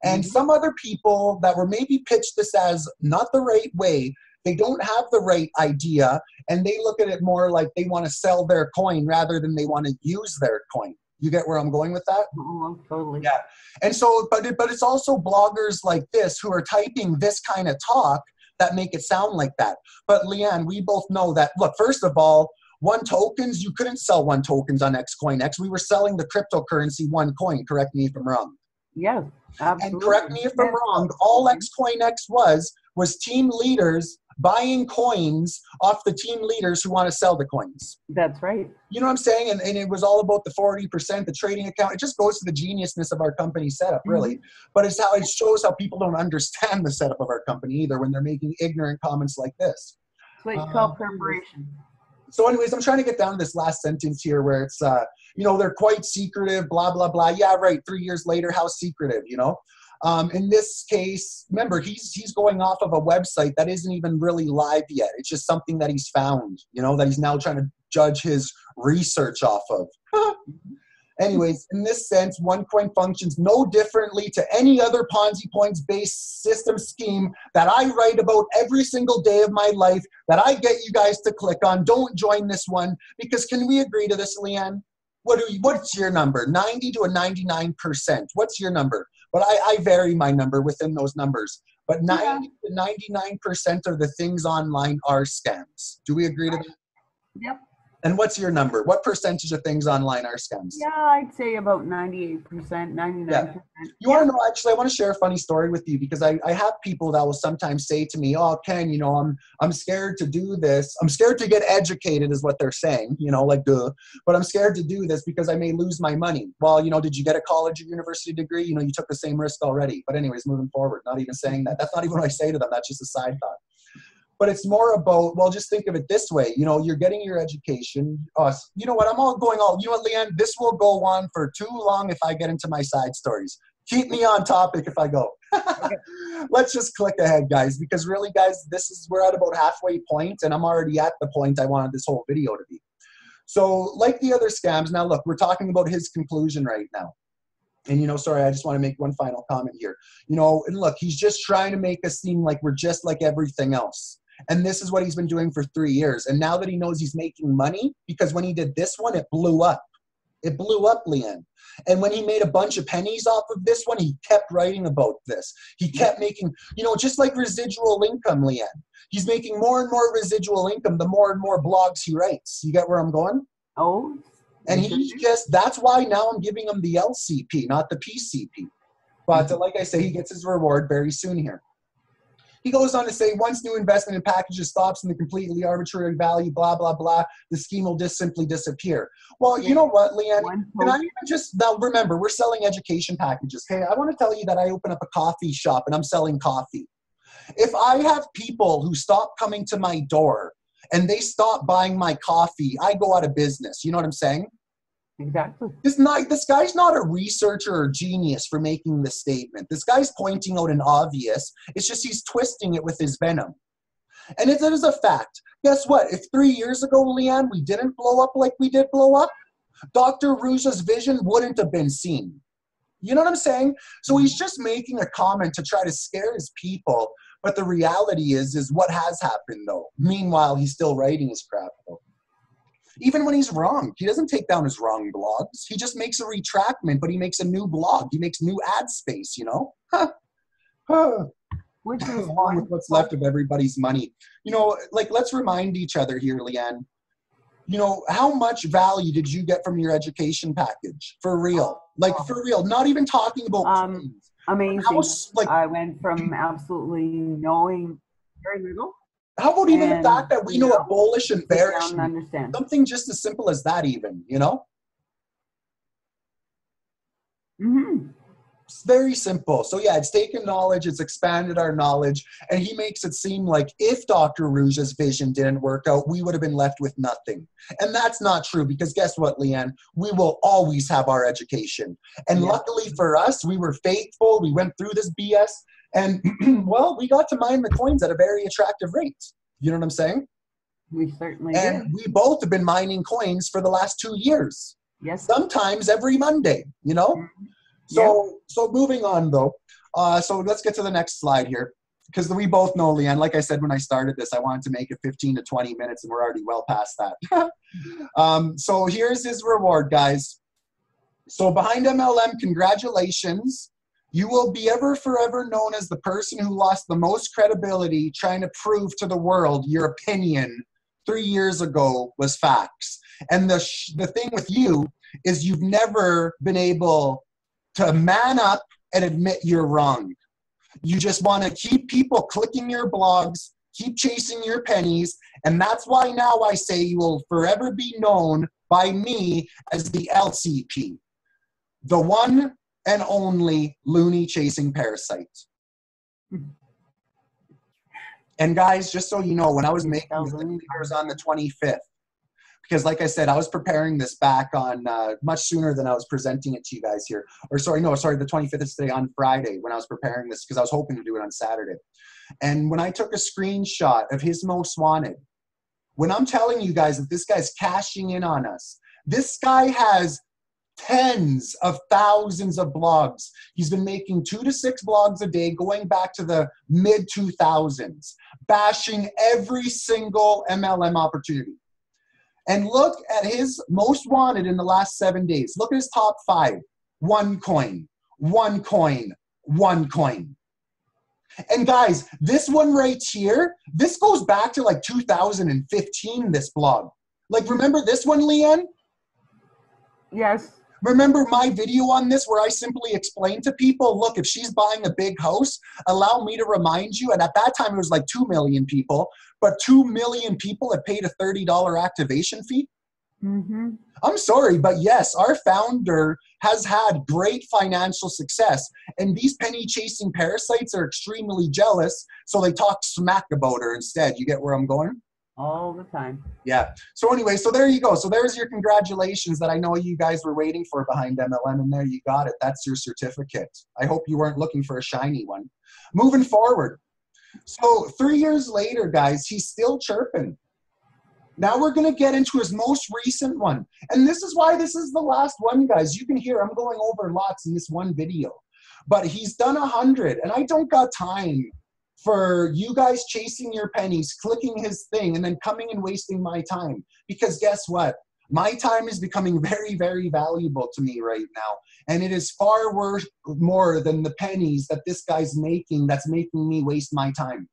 And some other people that were maybe pitched this as not the right way, they don't have the right idea, and they look at it more like they want to sell their coin rather than they want to use their coin. You get where I'm going with that? Oh, totally. Yeah. And so, but it's also bloggers like this who are typing this kind of talk that make it sound like that. But Leanne, we both know that, look, first of all, one tokens, you couldn't sell one tokens on XCoin X. We were selling the cryptocurrency OneCoin. Correct me if I'm wrong. Yes, absolutely. And correct me if I'm wrong, all XCoin X was team leaders buying coins off the team leaders who want to sell the coins. That's right. You know what I'm saying? And it was all about the 40%, the trading account. It just goes to the geniusness of our company setup, really. But it's how it shows how people don't understand the setup of our company either when they're making ignorant comments like this. It's what you call preparation. So anyways, I'm trying to get down to this last sentence here where it's, you know, they're quite secretive, blah, blah, blah. Yeah, right. 3 years later, how secretive, you know? In this case, remember, he's going off of a website that isn't even really live yet. It's just something that he's found, you know, that he's now trying to judge his research off of. Anyways, in this sense, OneCoin functions no differently to any other Ponzi points-based system scheme that I write about every single day of my life that I get you guys to click on. Don't join this one, because can we agree to this, Leanne? What's your number? 90 to a 99%. What's your number? But I vary my number within those numbers. But 90 to 99% of the things online are scams. Do we agree to that? Yep. And what's your number? What percentage of things online are scams? Yeah, I'd say about 98%, 99%. Yeah. You want to know, actually, I want to share a funny story with you, because I have people that will sometimes say to me, oh, Ken, you know, I'm scared to do this. I'm scared to get educated is what they're saying, you know, like, duh. But I'm scared to do this because I may lose my money. Well, you know, did you get a college or university degree? You know, you took the same risk already. But anyways, moving forward, not even saying that. That's not even what I say to them. That's just a side thought. But it's more about, well, just think of it this way. You know, you're getting your education. You know what? I'm all going all, you know what, Leanne? This will go on for too long if I get into my side stories. Keep me on topic if I go. Okay. Let's just click ahead, guys, because really, guys, we're at about halfway point, and I'm already at the point I wanted this whole video to be. So like the other scams, now look, we're talking about his conclusion right now. And, you know, sorry, I just want to make one final comment here. You know, and look, he's just trying to make us seem like we're just like everything else. And this is what he's been doing for 3 years. And now that he knows he's making money, because when he did this one, it blew up. It blew up, Leanne. And when he made a bunch of pennies off of this one, he kept writing about this. He kept making, you know, just like residual income, Leanne. He's making more and more residual income the more and more blogs he writes. You get where I'm going? Oh. And he's just, that's why now I'm giving him the LCP, not the PCP. But like I say, he gets his reward very soon here. He goes on to say, once new investment in packages stops in the completely arbitrary value, blah, blah, blah, the scheme will just simply disappear. Well, you know what, Leanne? Can I even just, now remember, we're selling education packages. Okay, I want to tell you that I open up a coffee shop and I'm selling coffee. If I have people who stop coming to my door and they stop buying my coffee, I go out of business. You know what I'm saying? Exactly. This guy's not a researcher or genius for making this statement. This guy's pointing out an obvious. It's just he's twisting it with his venom. And it is a fact. Guess what? If 3 years ago, Leanne, we didn't blow up like we did blow up, Dr. Ruja's vision wouldn't have been seen. You know what I'm saying? So he's just making a comment to try to scare his people. But the reality is what has happened, though. Meanwhile, he's still writing his crap, though. Even when he's wrong, he doesn't take down his wrong blogs. He just makes a retractment, but he makes a new blog. He makes new ad space, you know? Which is along with what's left of everybody's money. You know, like, let's remind each other here, Leanne. You know, how much value did you get from your education package? For real. Like, for real. Not even talking about amazing. I went from absolutely knowing very little How about even the fact that we know what bullish and bearish means? Understand. Something just as simple as that even, you know? It's very simple. So yeah, it's taken knowledge, it's expanded our knowledge, and he makes it seem like if Dr. Rouge's vision didn't work out, we would have been left with nothing. And that's not true, because guess what, Leanne? We will always have our education. And luckily for us, we were faithful, we went through this BS, and well, we got to mine the coins at a very attractive rate. You know what I'm saying? We certainly did. We both have been mining coins for the last 2 years. Yes. Sometimes every Monday, you know? So moving on though, so let's get to the next slide here, because we both know, Leanne, like I said when I started this, I wanted to make it 15 to 20 minutes and we're already well past that. So here's his reward, guys. So behind MLM, congratulations. You will be ever forever known as the person who lost the most credibility trying to prove to the world your opinion 3 years ago was facts. And the thing with you is you've never been able to man up and admit you're wrong. You just want to keep people clicking your blogs, keep chasing your pennies, and that's why now I say you will forever be known by me as the LCP, the one and only loony chasing parasite. And guys, just so you know, when I was making this, I was on the 25th. Because like I said, I was preparing this back on much sooner than I was presenting it to you guys here. Or the 25th is today, on Friday when I was preparing this, because I was hoping to do it on Saturday. And when I took a screenshot of his most wanted, when I'm telling you guys that this guy's cashing in on us, this guy has tens of thousands of blogs. He's been making 2 to 6 blogs a day going back to the mid 2000s, bashing every single MLM opportunity. And look at his most wanted in the last 7 days. Look at his top 5. OneCoin, OneCoin, OneCoin. And guys, this one right here, this goes back to like 2015, this blog. Like, remember this one, Leanne? Yes. Remember my video on this where I simply explained to people, look, if she's buying a big house, allow me to remind you. And at that time, it was like 2 million people, but 2 million people have paid a $30 activation fee. I'm sorry, but yes, our founder has had great financial success. And these penny chasing parasites are extremely jealous. So they talk smack about her instead. You get where I'm going? All the time. Yeah. So anyway, so there you go. So there's your congratulations that I know you guys were waiting for behind MLM, and there you got it. That's your certificate. I hope you weren't looking for a shiny one. Moving forward. So 3 years later, guys, he's still chirping. Now we're going to get into his most recent one. And this is why this is the last one, guys. You can hear I'm going over lots in this one video. But he's done 100, and I don't got time for you guys chasing your pennies, clicking his thing, and then coming and wasting my time. Because guess what? My time is becoming very, very valuable to me right now. And it is far worth more than the pennies that this guy's making that's making me waste my time.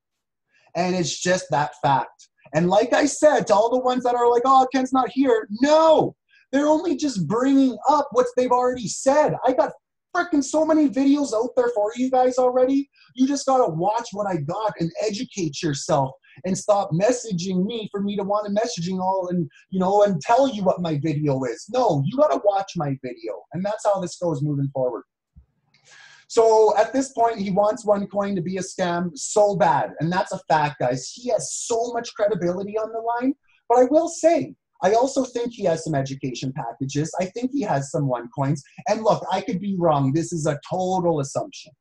And it's just that fact. And like I said, to all the ones that are like, oh, Ken's not here. No, they're only just bringing up what they've already said. I got freaking so many videos out there for you guys already. You just got to watch what I got and educate yourself and stop messaging me for me to want to messaging all and, you know, and tell you what my video is. No, you got to watch my video. And that's how this goes moving forward. So at this point, he wants OneCoin to be a scam so bad. And that's a fact, guys. He has so much credibility on the line. But I will say, I also think he has some education packages. I think he has some OneCoins. And look, I could be wrong. This is a total assumption.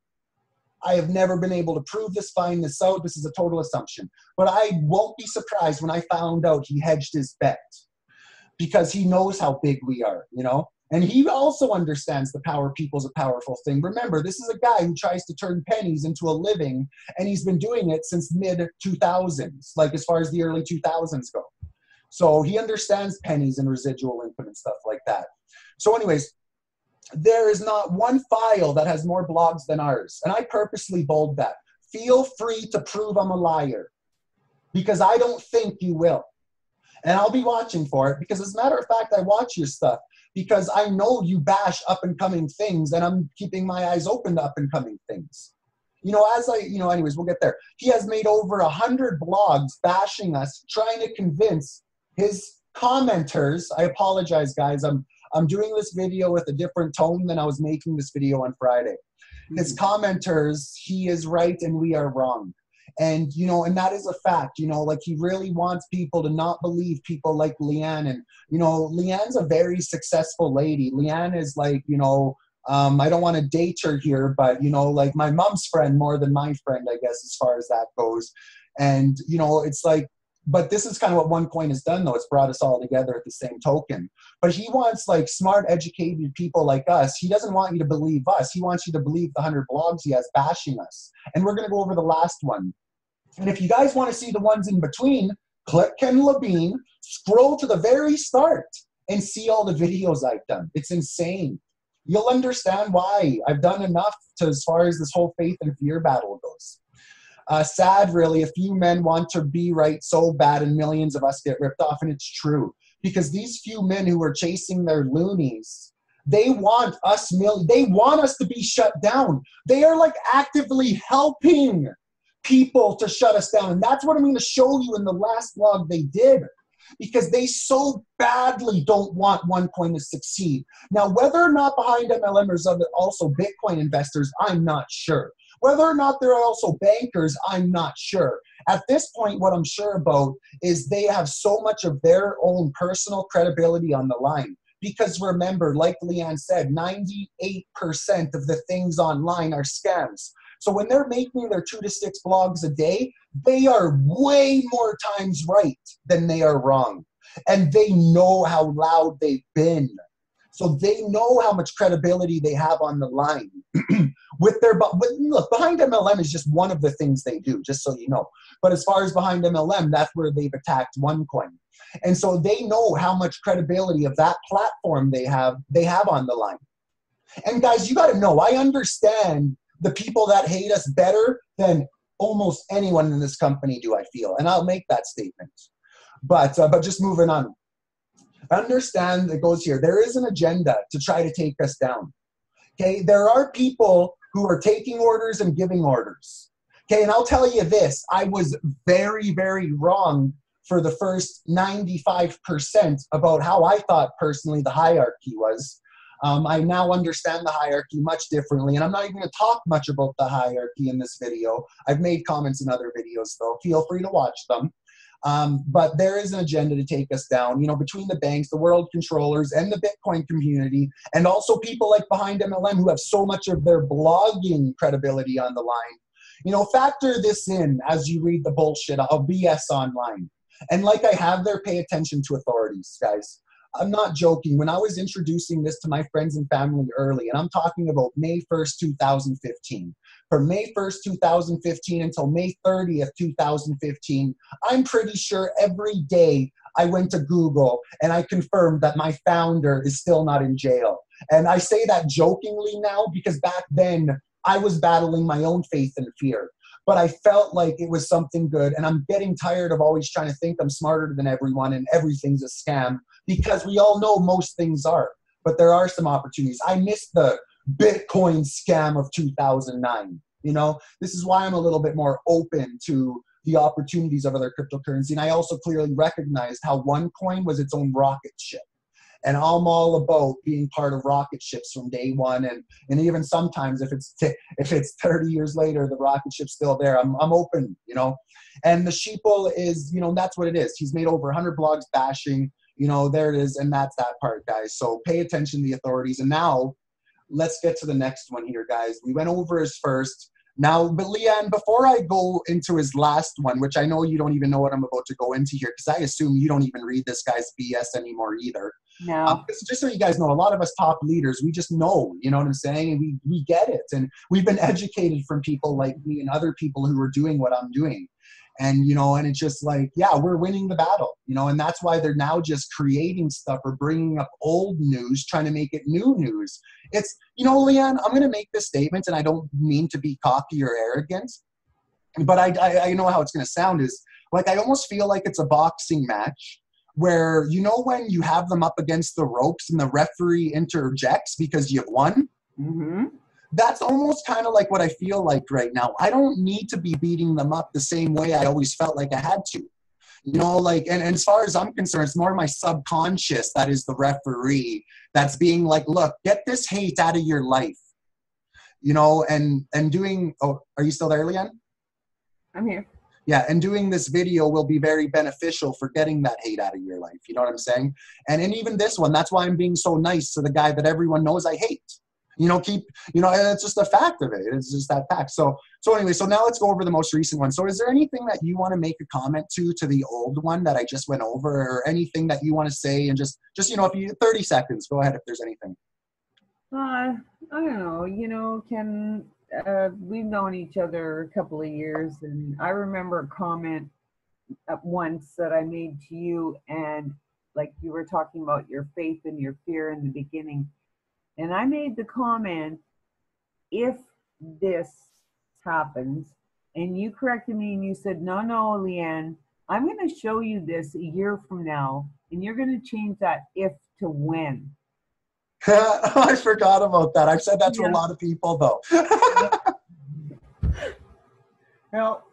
I have never been able to prove this, find this out. This is a total assumption. But I won't be surprised when I found out he hedged his bet, because he knows how big we are, you know? And he also understands the power people's a powerful thing. Remember, this is a guy who tries to turn pennies into a living, and he's been doing it since mid-2000s, like as far as the early 2000s go. So he understands pennies and residual income and stuff like that. So anyways, there is not one file that has more blogs than ours. And I purposely bold that. Feel free to prove I'm a liar, because I don't think you will. And I'll be watching for it, because as a matter of fact, I watch your stuff because I know you bash up-and-coming things, and I'm keeping my eyes open to up-and-coming things. Anyways, we'll get there. He has made over 100 blogs bashing us, trying to convince his commenters. I apologize, guys. I'm doing this video with a different tone than I was making this video on Friday. His commenters, he is right and we are wrong. And, and that is a fact, like he really wants people to not believe people like Leanne. And, Leanne's a very successful lady. Leanne is like, I don't want to date her here, but, like my mom's friend more than my friend, I guess, as far as that goes. And, it's like, but this is kind of what OneCoin has done, though. It's brought us all together at the same token. But he wants like smart, educated people like us. He doesn't want you to believe us. He wants you to believe the 100 blogs he has bashing us. And we're going to go over the last one. And if you guys want to see the ones in between, click Ken Labine, scroll to the very start, and see all the videos I've done. It's insane. You'll understand why I've done enough as far as this whole faith and fear battle goes. Sad, really. A few men want to be right so bad, and millions of us get ripped off, and it's true. Because these few men who are chasing their loonies, they want us to be shut down. They are like actively helping people to shut us down. And that's what I'm going to show you in the last vlog they did, because they so badly don't want OneCoin to succeed. Now, whether or not behind MLMers are also Bitcoin investors, I'm not sure. Whether or not there are also bankers, I'm not sure. At this point, what I'm sure about is they have so much of their own personal credibility on the line. Because remember, like Leanne said, 98% of the things online are scams. So when they're making their 2 to 6 blogs a day, they are way more times right than they are wrong. And they know how loud they've been. So they know how much credibility they have on the line. Look, behind MLM is just one of the things they do, just so you know. But as far as behind MLM, that's where they've attacked OneCoin. And so they know how much credibility of that platform they have on the line. And guys, you got to know, I understand the people that hate us better than almost anyone in this company do, I feel. And I'll make that statement. But just moving on. Understand it goes here. There is an agenda to try to take us down. Okay, there are people who are taking orders and giving orders. Okay, and I'll tell you this, I was very, very wrong for the first 95% about how I thought personally the hierarchy was. I now understand the hierarchy much differently, and I'm not even going to talk much about the hierarchy in this video. I've made comments in other videos, though. Feel free to watch them. But there is an agenda to take us down, between the banks, the world controllers, and the Bitcoin community, and also people like behind MLM who have so much of their blogging credibility on the line. Factor this in as you read the bullshit of BS online. And like I have there, pay attention to authorities, guys. I'm not joking. When I was introducing this to my friends and family early, and I'm talking about May 1st, 2015, from May 1st, 2015 until May 30th, 2015, I'm pretty sure every day I went to Google and I confirmed that my founder is still not in jail. And I say that jokingly now because back then I was battling my own faith and fear. But I felt like it was something good, and I'm getting tired of always trying to think I'm smarter than everyone and everything's a scam, because we all know most things are. But there are some opportunities. I missed the Bitcoin scam of 2009. This is why I'm a little bit more open to the opportunities of other cryptocurrency. And I also clearly recognized how OneCoin was its own rocket ship. And I'm all about being part of rocket ships from day one. And even sometimes if it's 30 years later, the rocket ship's still there, I'm open, And the sheeple is, that's what it is. He's made over 100 blogs bashing, there it is. And that's that part, guys. So pay attention to the authorities. And now let's get to the next one here, guys. We went over his first. Now, but Leanne, before I go into his last one, which I know you don't even know what I'm about to go into here, because I assume you don't even read this guy's BS anymore either. No. Just so you guys know, a lot of us top leaders, we just know, you know what I'm saying? And we get it. And we've been educated from people like me and other people who are doing what I'm doing. And, and it's just like, yeah, we're winning the battle, and that's why they're now just creating stuff or bringing up old news, trying to make it new news. It's, Leanne, I'm going to make this statement, and I don't mean to be cocky or arrogant, but I know how it's going to sound is, like, I almost feel like it's a boxing match where, when you have them up against the ropes and the referee interjects because you've won? Mm-hmm. That's almost kind of like what I feel like right now. I don't need to be beating them up the same way I always felt like I had to. You know, like, and as far as I'm concerned, it's more my subconscious that is the referee that's being like, look, get this hate out of your life, you know, and doing, oh, are you still there, Leanne? I'm here. Yeah, and doing this video will be very beneficial for getting that hate out of your life. You know what I'm saying? And even this one, that's why I'm being so nice to the guy that everyone knows I hate. You know, it's just a fact of it. It's just that fact. So anyway, so now let's go over the most recent one. So is there anything that you want to make a comment to the old one that I just went over, or anything that you want to say? And just you know, if you 30 seconds, go ahead if there's anything. I don't know. You know, we've known each other a couple of years, and I remember a comment at once that I made to you, and like you were talking about your faith and your fear in the beginning. And I made the comment, if this happens, and you corrected me and you said, no, Leanne, I'm going to show you this a year from now, and you're going to change that if to when. I forgot about that. I've said that to a lot of people, though. Well,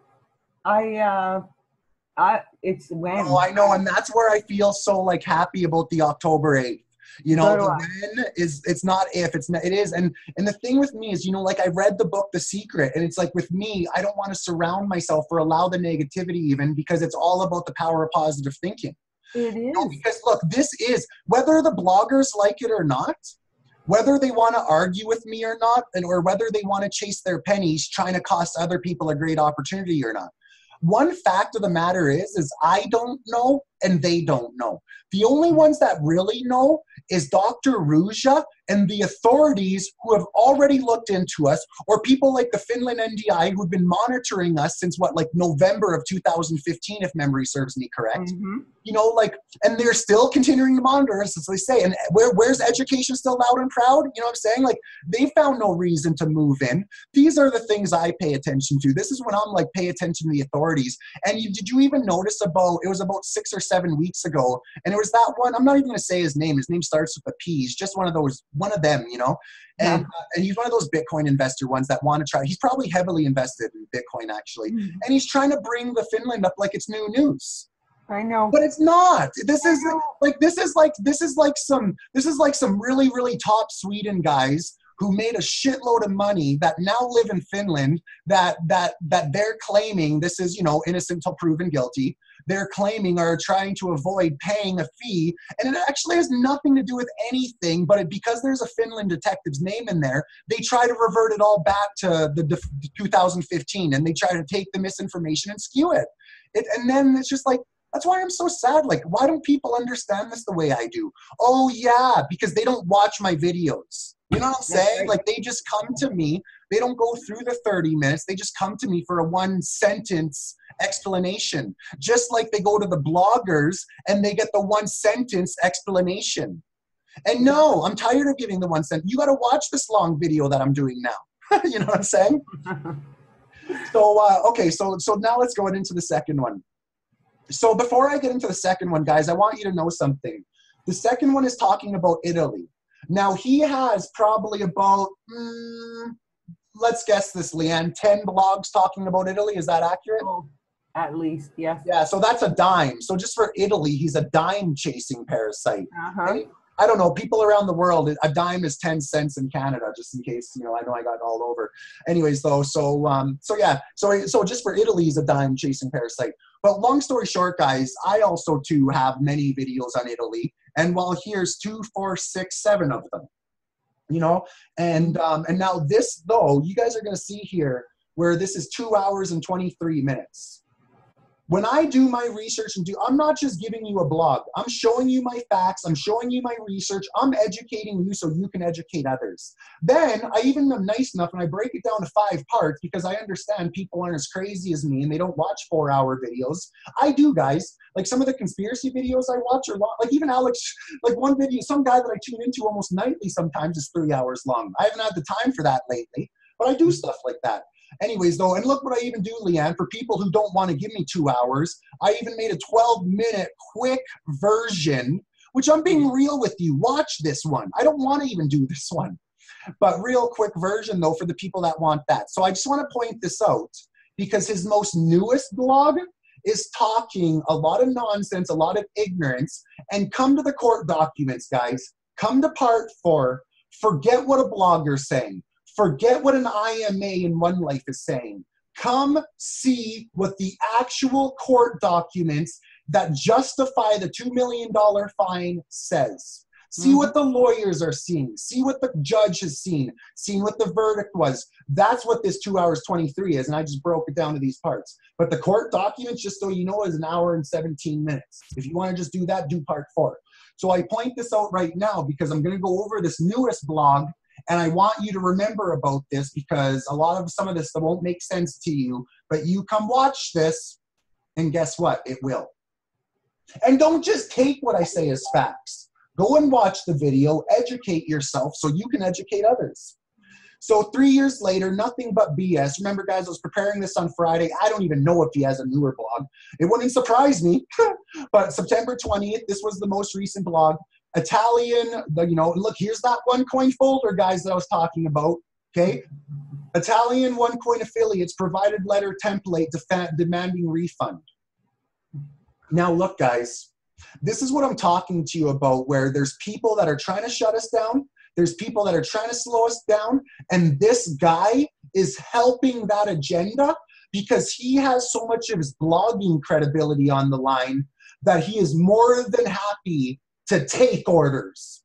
it's when. Oh, I know, and that's where I feel so like happy about the October 8th. You know, the when is, it's not if, it is. And the thing with me is, you know, like I read the book, The Secret, and it's like with me, I don't want to surround myself or allow the negativity even, because it's all about the power of positive thinking. It is. You know, because look, this is, whether the bloggers like it or not, whether they want to argue with me or not, or whether they want to chase their pennies trying to cost other people a great opportunity or not. One fact of the matter is I don't know and they don't know. The only ones that really know is Dr. Ruja and the authorities who have already looked into us, or people like the Finland NDI who've been monitoring us since like November of 2015, if memory serves me correct. Mm-hmm. You know, like, and they're still continuing to monitor us, as they say. And where's education still loud and proud? You know what I'm saying? Like, they found no reason to move in. These are the things I pay attention to. This is when I'm like, pay attention to the authorities. And did you even notice it was about 6 or 7 weeks ago, and it was that one, I'm not even going to say his name. His name starts with a P. He's just one of them, you know? And he's one of those Bitcoin investor ones that want to try. He's probably heavily invested in Bitcoin, actually. Mm-hmm. And he's trying to bring the Finland up like it's new news. I know, but it's not. This is like some really, really top Sweden guys who made a shitload of money that now live in Finland, that they're claiming, this is, you know, innocent till proven guilty. They're claiming are trying to avoid paying a fee, and it actually has nothing to do with anything, but because there's a Finland detective's name in there, they try to revert it all back to the 2015, and they try to take the misinformation and skew it. And then it's just like, that's why I'm so sad. Like, why don't people understand this the way I do? Oh, yeah, because they don't watch my videos. You know what I'm saying? Like, they just come to me. They don't go through the 30 minutes. They just come to me for a 1-sentence explanation. Just like they go to the bloggers and they get the 1-sentence explanation. And no, I'm tired of giving the 1 sentence. You got to watch this long video that I'm doing now. You know what I'm saying? So, okay, so now let's go into the second one. So before I get into the second one, guys, I want you to know something. The second one is talking about Italy. Now, he has probably about, let's guess this, Leanne, 10 blogs talking about Italy. Is that accurate? Oh, at least, yes. Yeah, so that's a dime. So just for Italy, he's a dime-chasing parasite. Uh-huh. I don't know, people around the world, a dime is 10 cents in Canada, just in case, you know, I got all over. Anyways, though, so just for Italy, he's a dime chasing parasite. But long story short, guys, I also too have many videos on Italy, and well, here's 2, 4, 6, 7 of them, you know, and now this, though, you guys are going to see here where this is 2 hours and 23 minutes. When I do my research I'm not just giving you a blog. I'm showing you my facts. I'm showing you my research. I'm educating you so you can educate others. Then I even am nice enough and I break it down to 5 parts because I understand people aren't as crazy as me and they don't watch 4-hour videos. I do, guys. Like some of the conspiracy videos I watch are long. Like even Alex, like one video, some guy that I tune into almost nightly sometimes is 3 hours long. I haven't had the time for that lately, but I do stuff like that. Anyways, though, and look what I even do, Leanne, for people who don't want to give me 2 hours, I even made a 12-minute quick version, which I'm being real with you. Watch this one. I don't want to even do this one. But real quick version though for the people that want that. So I just want to point this out because his most newest blog is talking a lot of nonsense, a lot of ignorance, and come to the court documents, guys. Come to part 4. Forget what a blogger's saying. Forget what an IMA in OneLife is saying. Come see what the actual court documents that justify the $2 million fine says. See what the lawyers are seeing. See what the judge has seen. See what the verdict was. That's what this 2 hours 23 is, and I just broke it down to these parts. But the court documents, just so you know, is 1 hour and 17 minutes. If you want to just do that, do part 4. So I point this out right now because I'm going to go over this newest blog, and I want you to remember about this because some of this that won't make sense to you, but you come watch this, and guess what? It will. And don't just take what I say as facts. Go and watch the video, educate yourself so you can educate others. So 3 years later, nothing but BS. Remember, guys, I was preparing this on Friday. I don't even know if he has a newer blog. It wouldn't surprise me. But September 20th, this was the most recent blog. Italian, look, here's that OneCoin folder, guys, that I was talking about, okay? Italian OneCoin affiliates provided letter template demanding refund. Now, look, guys, this is what I'm talking to you about, where there's people that are trying to shut us down. There's people that are trying to slow us down. And this guy is helping that agenda because he has so much of his blogging credibility on the line that he is more than happy to take orders.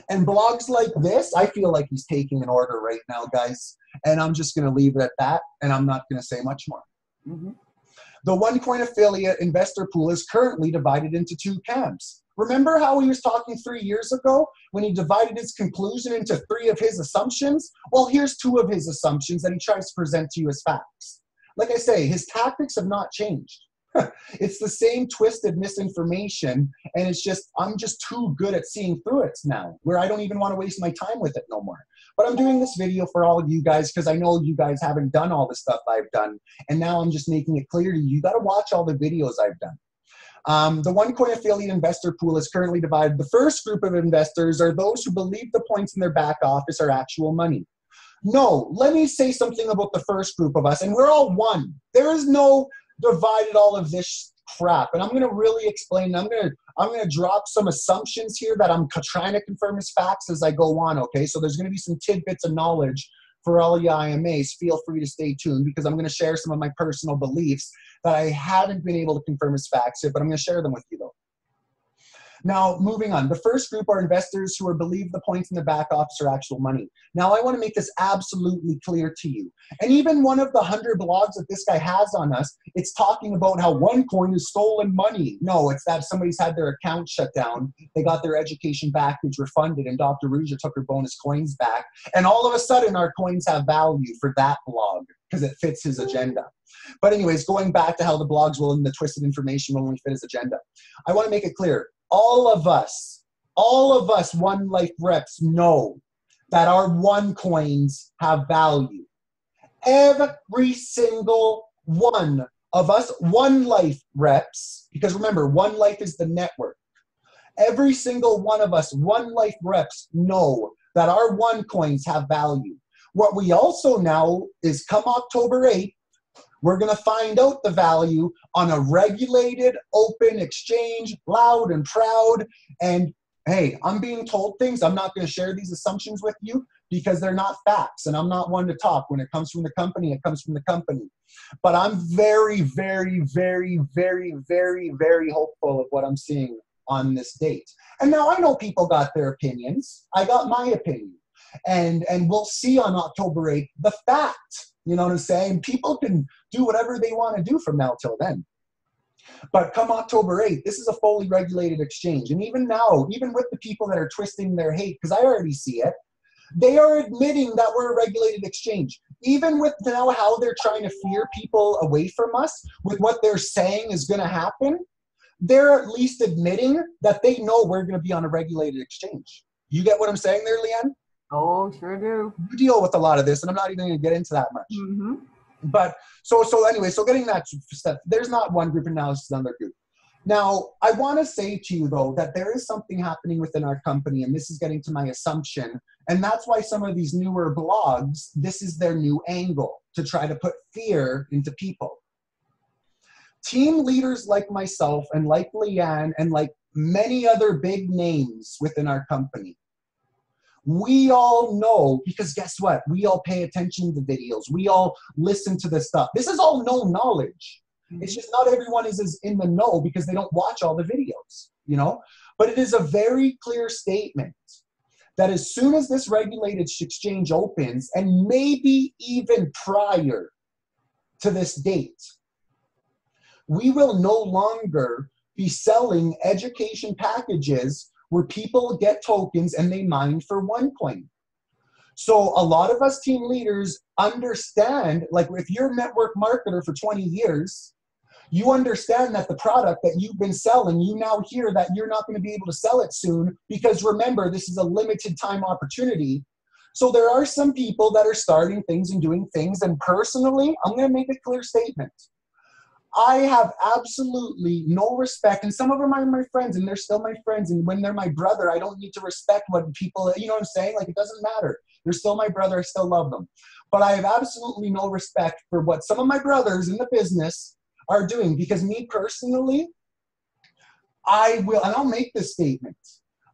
And blogs like this, I feel like he's taking an order right now, guys. And I'm just going to leave it at that. And I'm not going to say much more. The OneCoin affiliate investor pool is currently divided into 2 camps. Remember how he was talking 3 years ago when he divided his conclusion into 3 of his assumptions? Well, here's 2 of his assumptions that he tries to present to you as facts. Like I say, his tactics have not changed. It's the same twisted misinformation, and it's just, I'm just too good at seeing through it now, where I don't even want to waste my time with it no more. But I'm doing this video for all of you guys because I know you guys haven't done all the stuff I've done, and now I'm just making it clear to you, you got to watch all the videos I've done. The OneCoin affiliate investor pool is currently divided. The first group of investors are those who believe the points in their back office are actual money. No, let me say something about the first group of us, and we're all one. There is no divided all of this crap, and I'm going to really explain. I'm going to drop some assumptions here that I'm trying to confirm as facts as I go on, okay? So there's going to be some tidbits of knowledge for all you IMAs. Feel free to stay tuned because I'm going to share some of my personal beliefs that I haven't been able to confirm as facts yet, but I'm going to share them with you though. Now, moving on. The first group are investors who believe the points in the back office are actual money. Now, I want to make this absolutely clear to you. And even one of the 100 blogs that this guy has on us, it's talking about how OneCoin is stolen money. No, it's that somebody's had their account shut down. They got their education package refunded, and Dr. Ruja took her bonus coins back. And all of a sudden, our coins have value for that blog because it fits his agenda. But anyways, going back to how the blogs will and the twisted information will only fit his agenda. I want to make it clear. All of us OneLife reps know that our OneCoins have value. Every single one of us OneLife reps, because remember, OneLife is the network. Every single one of us OneLife reps know that our OneCoins have value. What we also know is come October 8th, we're going to find out the value on a regulated, open exchange, loud and proud. And hey, I'm being told things. I'm not going to share these assumptions with you because they're not facts. And I'm not one to talk. When it comes from the company, it comes from the company. But I'm very, very, very, very, very, very hopeful of what I'm seeing on this date. And now I know people got their opinions. I got my opinion. And we'll see on October 8th the fact. You know what I'm saying? People can do whatever they want to do from now till then. But come October 8th, this is a fully regulated exchange. And even now, even with the people that are twisting their hate, because I already see it, they are admitting that we're a regulated exchange. Even with now how they're trying to fear people away from us, with what they're saying is going to happen, they're at least admitting that they know we're going to be on a regulated exchange. You get what I'm saying there, Leanne? Oh, sure do. You deal with a lot of this, and I'm not even going to get into that much. Mm-hmm. But so anyway, so getting that stuff, there's not one group analysis, another group. Now, I want to say to you, though, that there is something happening within our company, and this is getting to my assumption, And that's why some of these newer blogs, this is their new angle, to try to put fear into people. Team leaders like myself and like Leanne and like many other big names within our company, we all know, because guess what? We all pay attention to videos. We all listen to this stuff. This is all known knowledge. It's just not everyone is as in the know because they don't watch all the videos, you know? But it is a very clear statement that as soon as this regulated exchange opens, and maybe even prior to this date, we will no longer be selling education packages where people get tokens and they mine for OneCoin. So a lot of us team leaders understand, like if you're a network marketer for 20 years, you understand that the product that you've been selling, you now hear that you're not going to be able to sell it soon because remember, this is a limited time opportunity. So there are some people that are starting things and doing things. And personally, I'm going to make a clear statement. I have absolutely no respect, and some of them are my friends, and they're still my friends, and when they're my brother, I don't need to respect what people, you know what I'm saying? Like, it doesn't matter. They're still my brother, I still love them. But I have absolutely no respect for what some of my brothers in the business are doing, because me personally, I will, and I'll make this statement,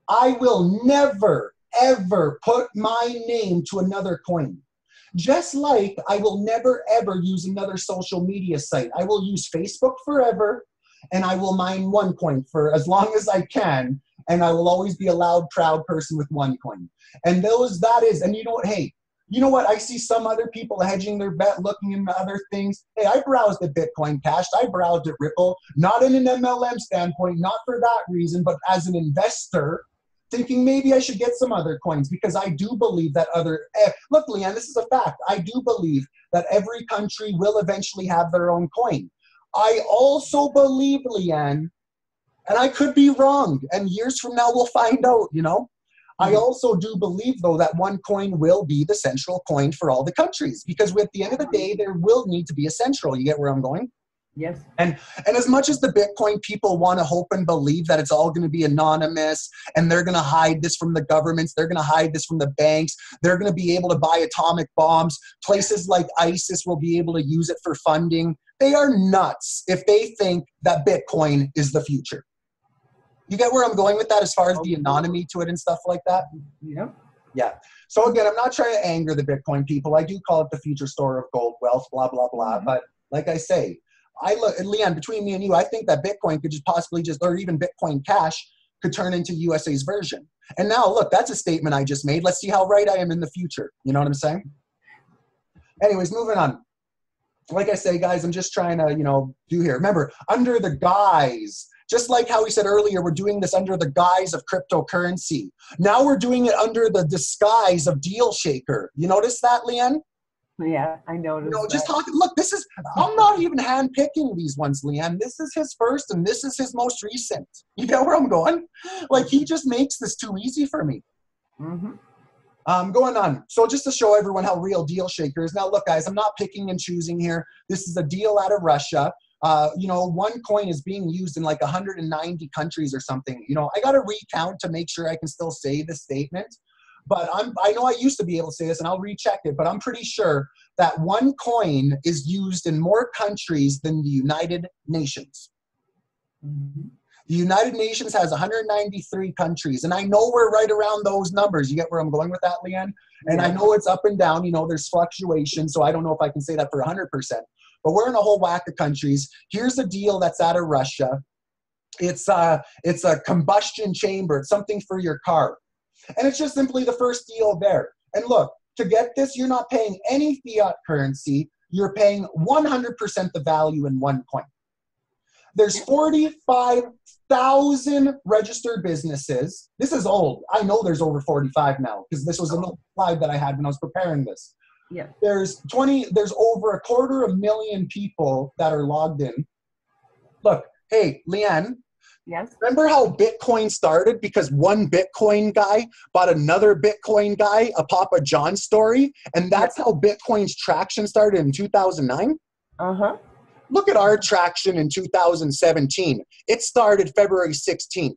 I will never, ever put my name to another coin. Just like I will never, ever use another social media site. I will use Facebook forever, and I will mine OneCoin for as long as I can, and I will always be a loud, proud person with OneCoin. And that is, and you know what, hey, you know what, I see some other people hedging their bet, looking into other things. Hey, I browsed at Bitcoin Cash, I browsed at Ripple, not in an MLM standpoint, not for that reason, but as an investor, thinking maybe I should get some other coins because I do believe that look, Leanne, this is a fact. I do believe that every country will eventually have their own coin. I also believe, Leanne, and I could be wrong, and years from now we'll find out, you know. I also do believe, though, that OneCoin will be the central coin for all the countries because at the end of the day, there will need to be a central. You get where I'm going? Yes. And as much as the Bitcoin people want to hope and believe that it's all going to be anonymous and they're going to hide this from the governments, they're going to hide this from the banks, they're going to be able to buy atomic bombs, places like ISIS will be able to use it for funding. They are nuts if they think that Bitcoin is the future. You get where I'm going with that as far as the anonymity to it and stuff like that? Yeah. Yeah. So again, I'm not trying to anger the Bitcoin people. I do call it the future store of gold, wealth, blah, blah, blah. But like I say, Leanne, between me and you, I think that Bitcoin could just possibly or even Bitcoin Cash could turn into USA's version. And now, look, that's a statement I just made. Let's see how right I am in the future. You know what I'm saying? Anyways, moving on. Like I say, guys, I'm just trying to, do here. Remember, under the guise, just like how we said earlier, we're doing this under the guise of cryptocurrency. Now we're doing it under the disguise of Deal Shaker. You notice that, Leanne? Yeah, I noticed. Just talking. Look, I'm not even handpicking these ones, Leanne. This is his first and this is his most recent. You know where I'm going? Like, he just makes this too easy for me. Going on. So just to show everyone how real Deal Shaker is. Now, look, guys, I'm not picking and choosing here. This is a deal out of Russia. OneCoin is being used in like 190 countries or something. I got to recount to make sure I can still say this statement. But I know I used to be able to say this, and I'll recheck it, but I'm pretty sure that OneCoin is used in more countries than the United Nations. The United Nations has 193 countries, and I know we're right around those numbers. You get where I'm going with that, Leanne? And I know it's up and down. There's fluctuation, so I don't know if I can say that for 100%. But we're in a whole whack of countries. Here's a deal that's out of Russia. It's a combustion chamber. It's something for your car. And it's just simply the first deal there. And look, to get this, you're not paying any fiat currency. You're paying 100% the value in OneCoin. There's 45,000 registered businesses. This is old. I know there's over 45 now because this was an old slide that I had when I was preparing this. Yeah. There's over 250,000 people that are logged in. Look, hey, Leanne. Yes. Remember how Bitcoin started because one Bitcoin guy bought another Bitcoin guy a Papa John story? And that's how Bitcoin's traction started in 2009? Look at our traction in 2017. It started February 16th.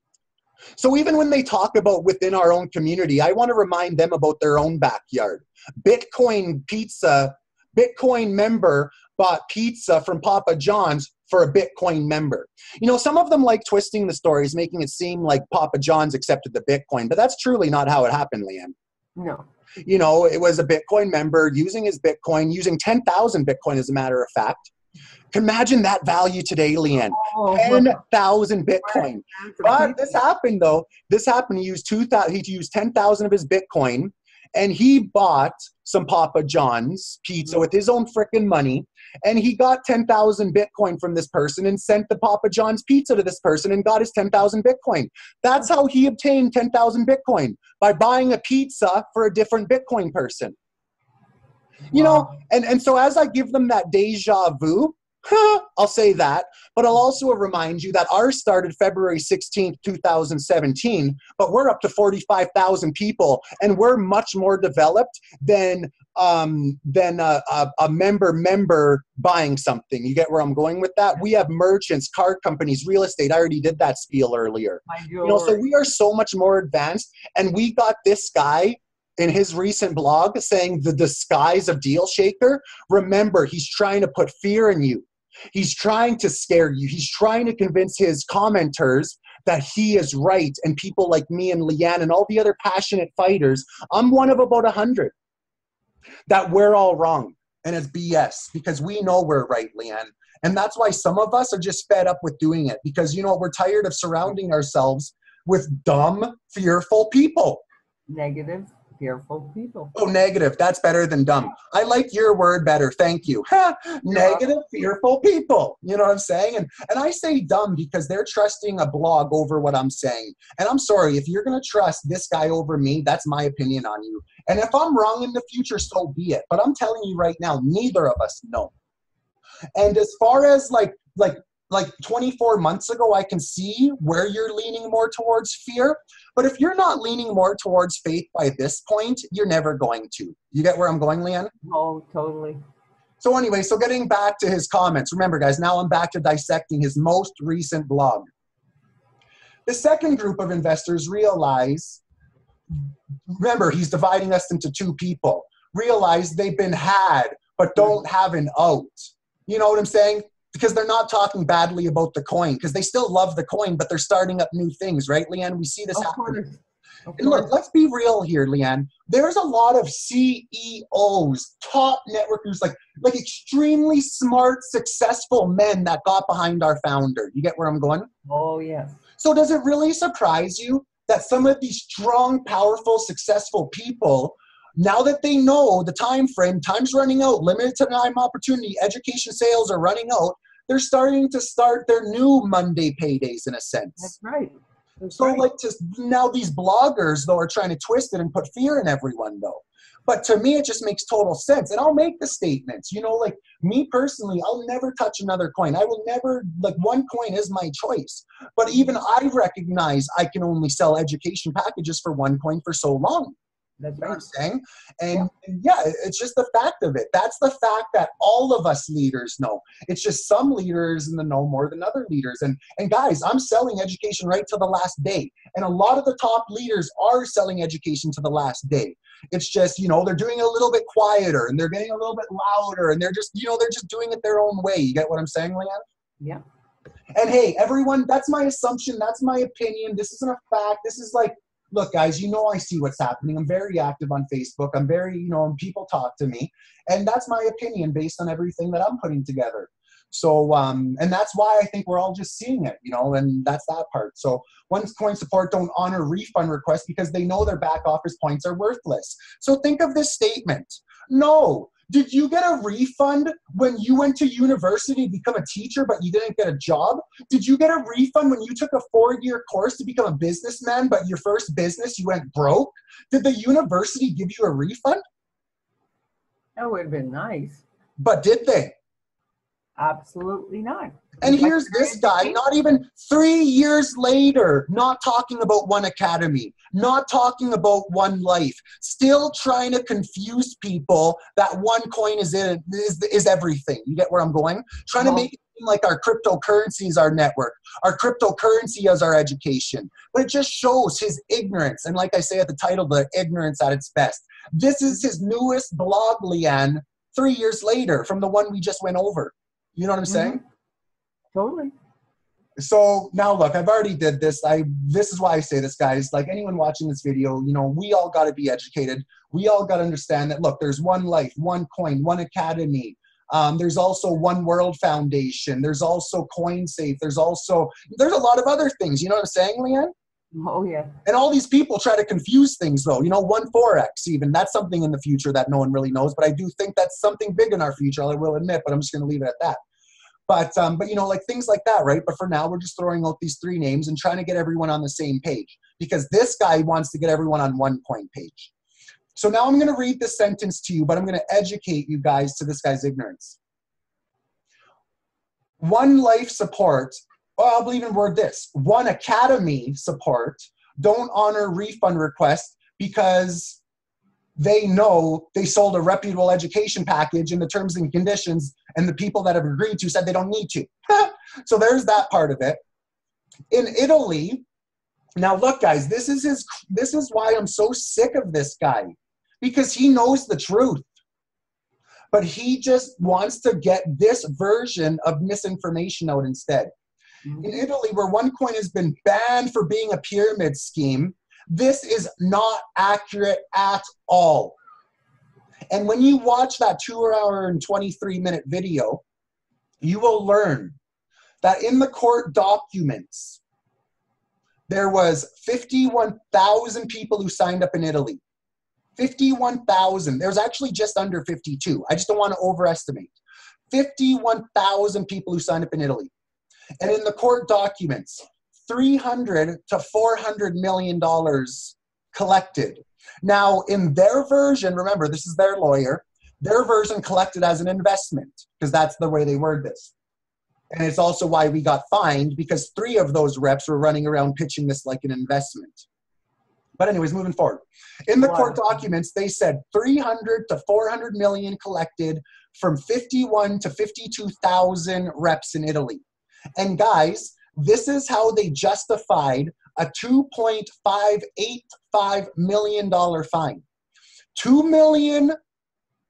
So even when they talk about within our own community, I want to remind them about their own backyard. Bitcoin pizza, Bitcoin member bought pizza from Papa John's for a Bitcoin member. You know, some of them like twisting the stories, making it seem like Papa John's accepted the Bitcoin, but that's truly not how it happened, Leanne. No. You know, it was a Bitcoin member using his Bitcoin, using 10,000 Bitcoin as a matter of fact. Imagine that value today, Leanne. 10,000 Bitcoin. But this happened though. This happened. He used 2,000. He used 10,000 of his Bitcoin, and he bought some Papa John's pizza with his own freaking money. And he got 10,000 Bitcoin from this person and sent the Papa John's pizza to this person and got his 10,000 Bitcoin. That's how he obtained 10,000 Bitcoin, by buying a pizza for a different Bitcoin person. You know, and so as I give them that deja vu, I'll say that, but I'll also remind you that ours started February 16th, 2017, but we're up to 45,000 people, and we're much more developed than a member buying something. You get where I'm going with that? We have merchants, card companies, real estate. I already did that spiel earlier. You know, so we are so much more advanced, and we got this guy in his recent blog saying the disguise of Deal Shaker. Remember, he's trying to put fear in you. He's trying to scare you. He's trying to convince his commenters that he is right, and people like me and Leanne and all the other passionate fighters, I'm one of about 100, that we're all wrong. And it's BS, because we know we're right, Leanne. And that's why some of us are just fed up with doing it, because, you know, we're tired of surrounding ourselves with dumb, fearful people. Negative, fearful people. Oh, negative. That's better than dumb. I like your word better. Thank you. Negative, fearful people. You know what I'm saying? And I say dumb because they're trusting a blog over what I'm saying. And I'm sorry, if you're going to trust this guy over me, that's my opinion on you. And if I'm wrong in the future, so be it. But I'm telling you right now, neither of us know. And as far as like 24 months ago, I can see where you're leaning more towards fear. But if you're not leaning more towards faith by this point, you're never going to. You get where I'm going, Leanne? Oh, totally. So anyway, so getting back to his comments. Remember, guys, now I'm back to dissecting his most recent blog. The second group of investors realize, remember, he's dividing us into two people. Realize they've been had, but don't have an out. You know what I'm saying? Because they're not talking badly about the coin, because they still love the coin, but they're starting up new things, right, Leanne? We see this happen. And look, let's be real here, Leanne. There's a lot of CEOs, top networkers, like extremely smart, successful men that got behind our founder. You get where I'm going? Oh, yes. So does it really surprise you that some of these strong, powerful, successful people, now that they know the time frame, time's running out, limited time opportunity, education sales are running out, they're starting to start their new Monday paydays in a sense. That's right. Now these bloggers, though, are trying to twist it and put fear in everyone, though. But to me, it just makes total sense. And I'll make the statements, you know, like me personally, I'll never touch another coin. I will never, one coin is my choice. But even I recognize I can only sell education packages for one coin for so long. That's you know right. what I'm saying? And yeah, it's just the fact of it. That's the fact that all of us leaders know. It's just some leaders in the know more than other leaders. And guys, I'm selling education right to the last day. And a lot of the top leaders are selling education to the last day. It's just, you know, they're doing it a little bit quieter and they're getting a little bit louder and they're just, you know, they're just doing it their own way. You get what I'm saying, Leanne? Yeah. And hey, everyone, that's my assumption. That's my opinion. This isn't a fact. This is like, look, guys, you know I see what's happening. I'm very active on Facebook. I'm very, you know, and people talk to me. And that's my opinion based on everything that I'm putting together. So, and that's why I think we're all just seeing it, you know, and that's that part. So OneCoin support don't honor refund requests because they know their back office points are worthless. So think of this statement. No. Did you get a refund when you went to university to become a teacher, but you didn't get a job? Did you get a refund when you took a 4-year course to become a businessman, but your first business, you went broke? Did the university give you a refund? That would have been nice. But did they? Absolutely not. And here's this guy, not even 3 years later, not talking about One Academy, not talking about One Life, still trying to confuse people that OneCoin is everything. You get where I'm going? Trying to make it seem like our cryptocurrency is our network, our cryptocurrency is our education. But it just shows his ignorance. And like I say at the title, the ignorance at its best. This is his newest blog, Leanne, 3 years later from the one we just went over. You know what I'm saying? Totally. So now look, I've already did this. This is why I say this, guys. Like anyone watching this video, you know, we all got to be educated. We all got to understand that, look, there's One Life, OneCoin, One Academy. There's also One World Foundation. There's also CoinSafe. There's a lot of other things. You know what I'm saying, Leanne? Oh, yeah. And all these people try to confuse things, though. You know, One Forex, even. That's something in the future that no one really knows. But I do think that's something big in our future, I will admit. But I'm just going to leave it at that. But you know, like things like that, right? But for now, we're just throwing out these 3 names and trying to get everyone on the same page because this guy wants to get everyone on OneCoin page. So now I'm going to read this sentence to you, but I'm going to educate you guys to this guy's ignorance. One Life support, well, I'll even word this. One Academy support don't honor refund requests because they know they sold a reputable education package in the terms and conditions, and the people that have agreed to said they don't need to. So there's that part of it. In Italy, now look, guys, this is why I'm so sick of this guy, because he knows the truth, but he just wants to get this version of misinformation out instead. In Italy, where OneCoin has been banned for being a pyramid scheme, this is not accurate at all. And when you watch that 2-hour and 23-minute video, you will learn that in the court documents, there was 51,000 people who signed up in Italy. 51,000. There's actually just under 52. I just don't want to overestimate. 51,000 people who signed up in Italy. And in the court documents, $300 to $400 million collected. Now, in their version, remember, this is their lawyer, their version collected as an investment, because that's the way they word this. And it's also why we got fined, because 3 of those reps were running around pitching this like an investment. But anyways, moving forward. In the court documents, they said 300 to 400 million collected from 51 to 52,000 reps in Italy. And guys, this is how they justified a $2.585 million fine. $2 million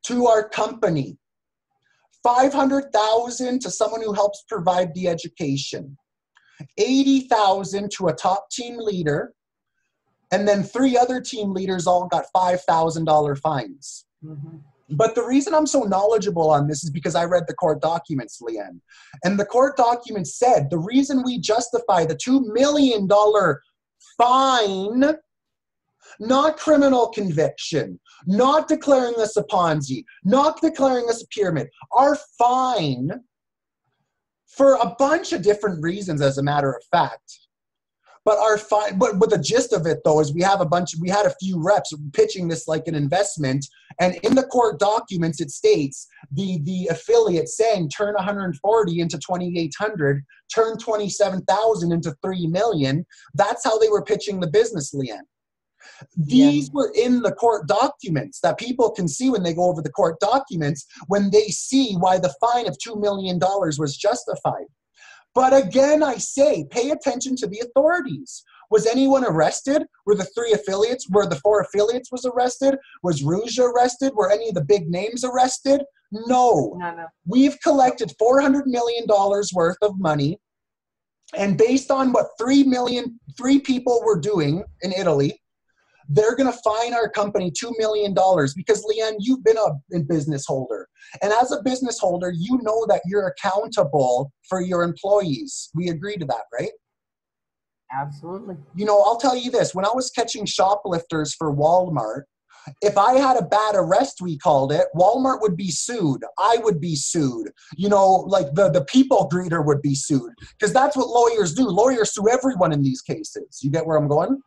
to our company. $500,000 to someone who helps provide the education. $80,000 to a top team leader. And then 3 other team leaders all got $5,000 fines. But the reason I'm so knowledgeable on this is because I read the court documents, Leanne. And the court documents said the reason we justify the $2 million fine, not criminal conviction, not declaring us a Ponzi, not declaring us a pyramid, our fine, for a bunch of different reasons, as a matter of fact. But our fine, but the gist of it though is we had a few reps pitching this like an investment, and in the court documents it states the affiliate saying turn 140 into 2,800, turn 27,000 into 3 million. That's how they were pitching the business, Leanne. These were in the court documents that people can see when they go over the court documents, when they see why the fine of $2 million was justified. But again, I say, pay attention to the authorities. Was anyone arrested? Were the 4 affiliates was arrested? Was Rouge arrested? Were any of the big names arrested? No. We've collected $400 million worth of money. And based on what 3 people were doing in Italy, they're going to fine our company $2 million because, Leanne, you've been a business holder. And as a business holder, you know that you're accountable for your employees. We agree to that, right? Absolutely. You know, I'll tell you this. When I was catching shoplifters for Walmart, if I had a bad arrest, we called it, Walmart would be sued. I would be sued. You know, like the people greeter would be sued. Because that's what lawyers do. Lawyers sue everyone in these cases. You get where I'm going?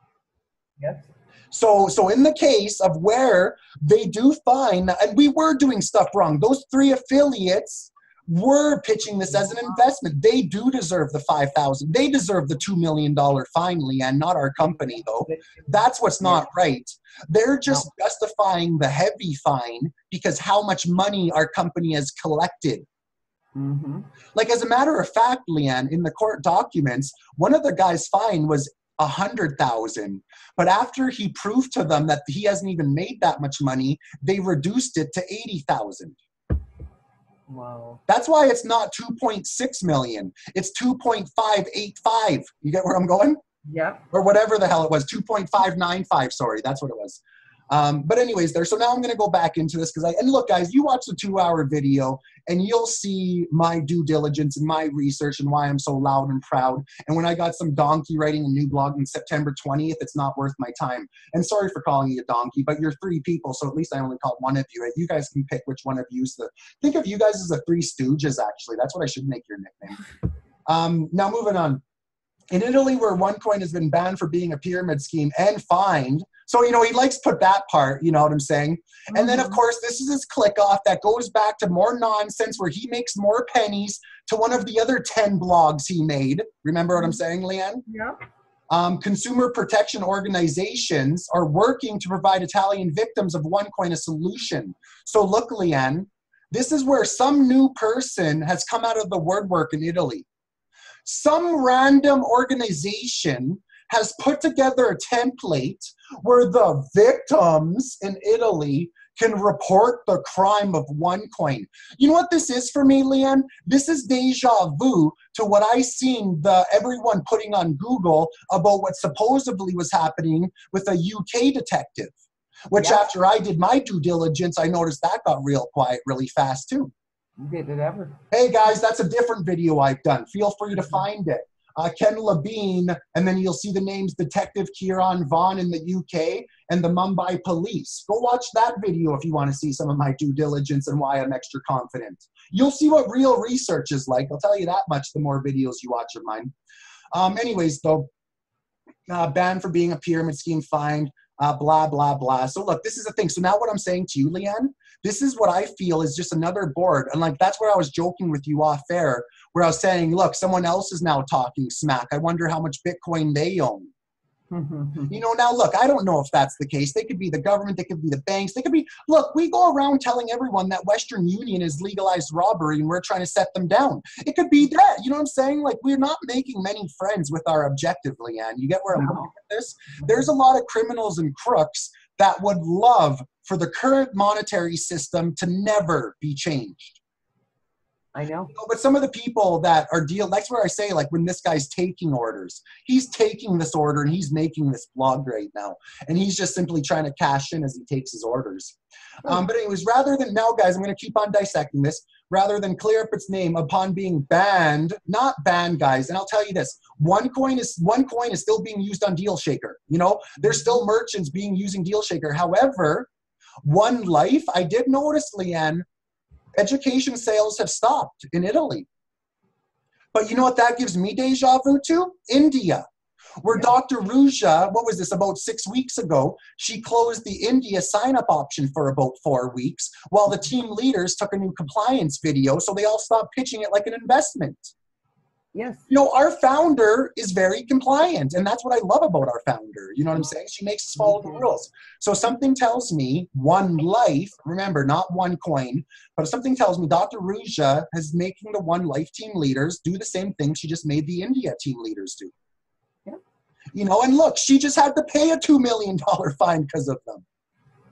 Yes. So in the case of where they do fine, and we were doing stuff wrong, those 3 affiliates We're pitching this as an investment. They do deserve the $5,000. They deserve the $2 million fine, Leanne, not our company, though. That's what's not right. They're just justifying the heavy fine because how much money our company has collected. Like, as a matter of fact, Leanne, in the court documents, one of the guys' fine was $100,000, but after he proved to them that he hasn't even made that much money, they reduced it to $80,000. Wow. That's why it's not 2.6 million. It's 2.585. You get where I'm going? Yep. Or whatever the hell it was, 2.595. Sorry, that's what it was. But anyways, so now I'm going to go back into this and look, guys, you watch the 2-hour video and you'll see my due diligence and my research and why I'm so loud and proud. And when I got some donkey writing a new blog on September 20th, it's not worth my time. And sorry for calling you a donkey, but you're 3 people, so at least I only called one of you. You guys can pick which one of you. Think of you guys as the 3 Stooges, actually. That's what I should make your nickname. Now moving on. In Italy, where OneCoin has been banned for being a pyramid scheme and fined. So, he likes to put that part, you know what I'm saying? And then, of course, this is his click off that goes back to more nonsense where he makes more pennies to one of the other 10 blogs he made. Remember what I'm saying, Leanne? Yeah. Consumer protection organizations are working to provide Italian victims of OneCoin a solution. So look, Leanne, this is where some new person has come out of the woodwork in Italy. Some random organization has put together a template where the victims in Italy can report the crime of OneCoin. You know what this is for me, Leanne? This is deja vu to what I seen everyone putting on Google about what supposedly was happening with a UK detective, which after I did my due diligence, I noticed that got real quiet really fast too. Did it ever? Hey guys, that's a different video I've done. Feel free to find it. Ken Labine, and then you'll see the names Detective Kieran Vaughn in the UK and the Mumbai Police. Go watch that video if you want to see some of my due diligence and why I'm extra confident. You'll see what real research is like. I'll tell you that much the more videos you watch of mine. Anyways, though, banned for being a pyramid scheme, fined, blah, blah, blah. So look, this is the thing. So now what I'm saying to you, Leanne, this is what I feel is just another board. And like, that's where I was joking with you off air, where I was saying, look, someone else is now talking smack. I wonder how much Bitcoin they own. Now look, I don't know if that's the case. They could be the government, they could be the banks, they could be, look, we go around telling everyone that Western Union is legalized robbery and we're trying to set them down. It could be that, you know what I'm saying? Like, we're not making many friends with our objective, Leanne. You get where I'm going with this? There's a lot of criminals and crooks that would love for the current monetary system to never be changed. I know. But some of the people that are that's where I say, like, when this guy's taking orders, he's taking this order and he's making this blog right now. And he's just simply trying to cash in as he takes his orders. But anyways, rather than, now guys, I'm going to keep on dissecting this, rather than clear up its name upon being banned, not banned, guys. And I'll tell you this, OneCoin is still being used on DealShaker. There's still merchants using DealShaker. However, OneLife, I did notice, Leanne, education sales have stopped in Italy. But you know what that gives me deja vu to? India, where Dr. Ruja, what was this, about 6 weeks ago, she closed the India sign-up option for about 4 weeks while the team leaders took a new compliance video, so they all stopped pitching it like an investment. Yes. Our founder is very compliant, and that's what I love about our founder. You know what I'm saying? She makes us follow the rules. So something tells me OneLife, remember, not OneCoin, but something tells me Dr. Ruja is making the OneLife team leaders do the same thing she just made the India team leaders do. Yeah. And look, she just had to pay a $2 million fine because of them.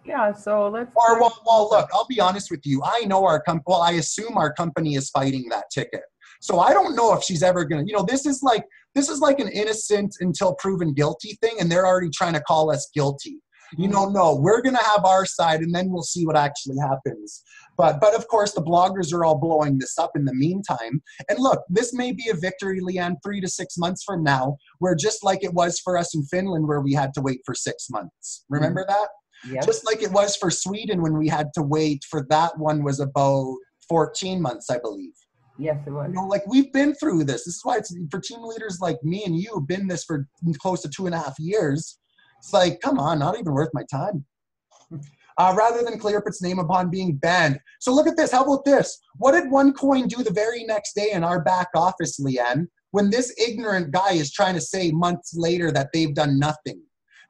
Yeah, so let's... Well, look, I'll be honest with you. I know our company, I assume our company is fighting that ticket. So I don't know if she's ever going to, this is like an innocent until proven guilty thing, and they're already trying to call us guilty. No, we're going to have our side, and then we'll see what actually happens. But of course, the bloggers are all blowing this up in the meantime. And look, this may be a victory, Leanne, 3 to 6 months from now, where just like it was for us in Finland, where we had to wait for 6 months. Remember that? Yes. Just like it was for Sweden when we had to wait for that one was about 14 months, I believe. Yes, it was. Like, we've been through this. This is why it's for team leaders like me and you, been this for close to 2.5 years. It's like, come on, not even worth my time. rather than clear up its name upon being banned. So look at this. How about this? What did OneCoin do the very next day in our back office, Leanne, when this ignorant guy is trying to say months later that they've done nothing?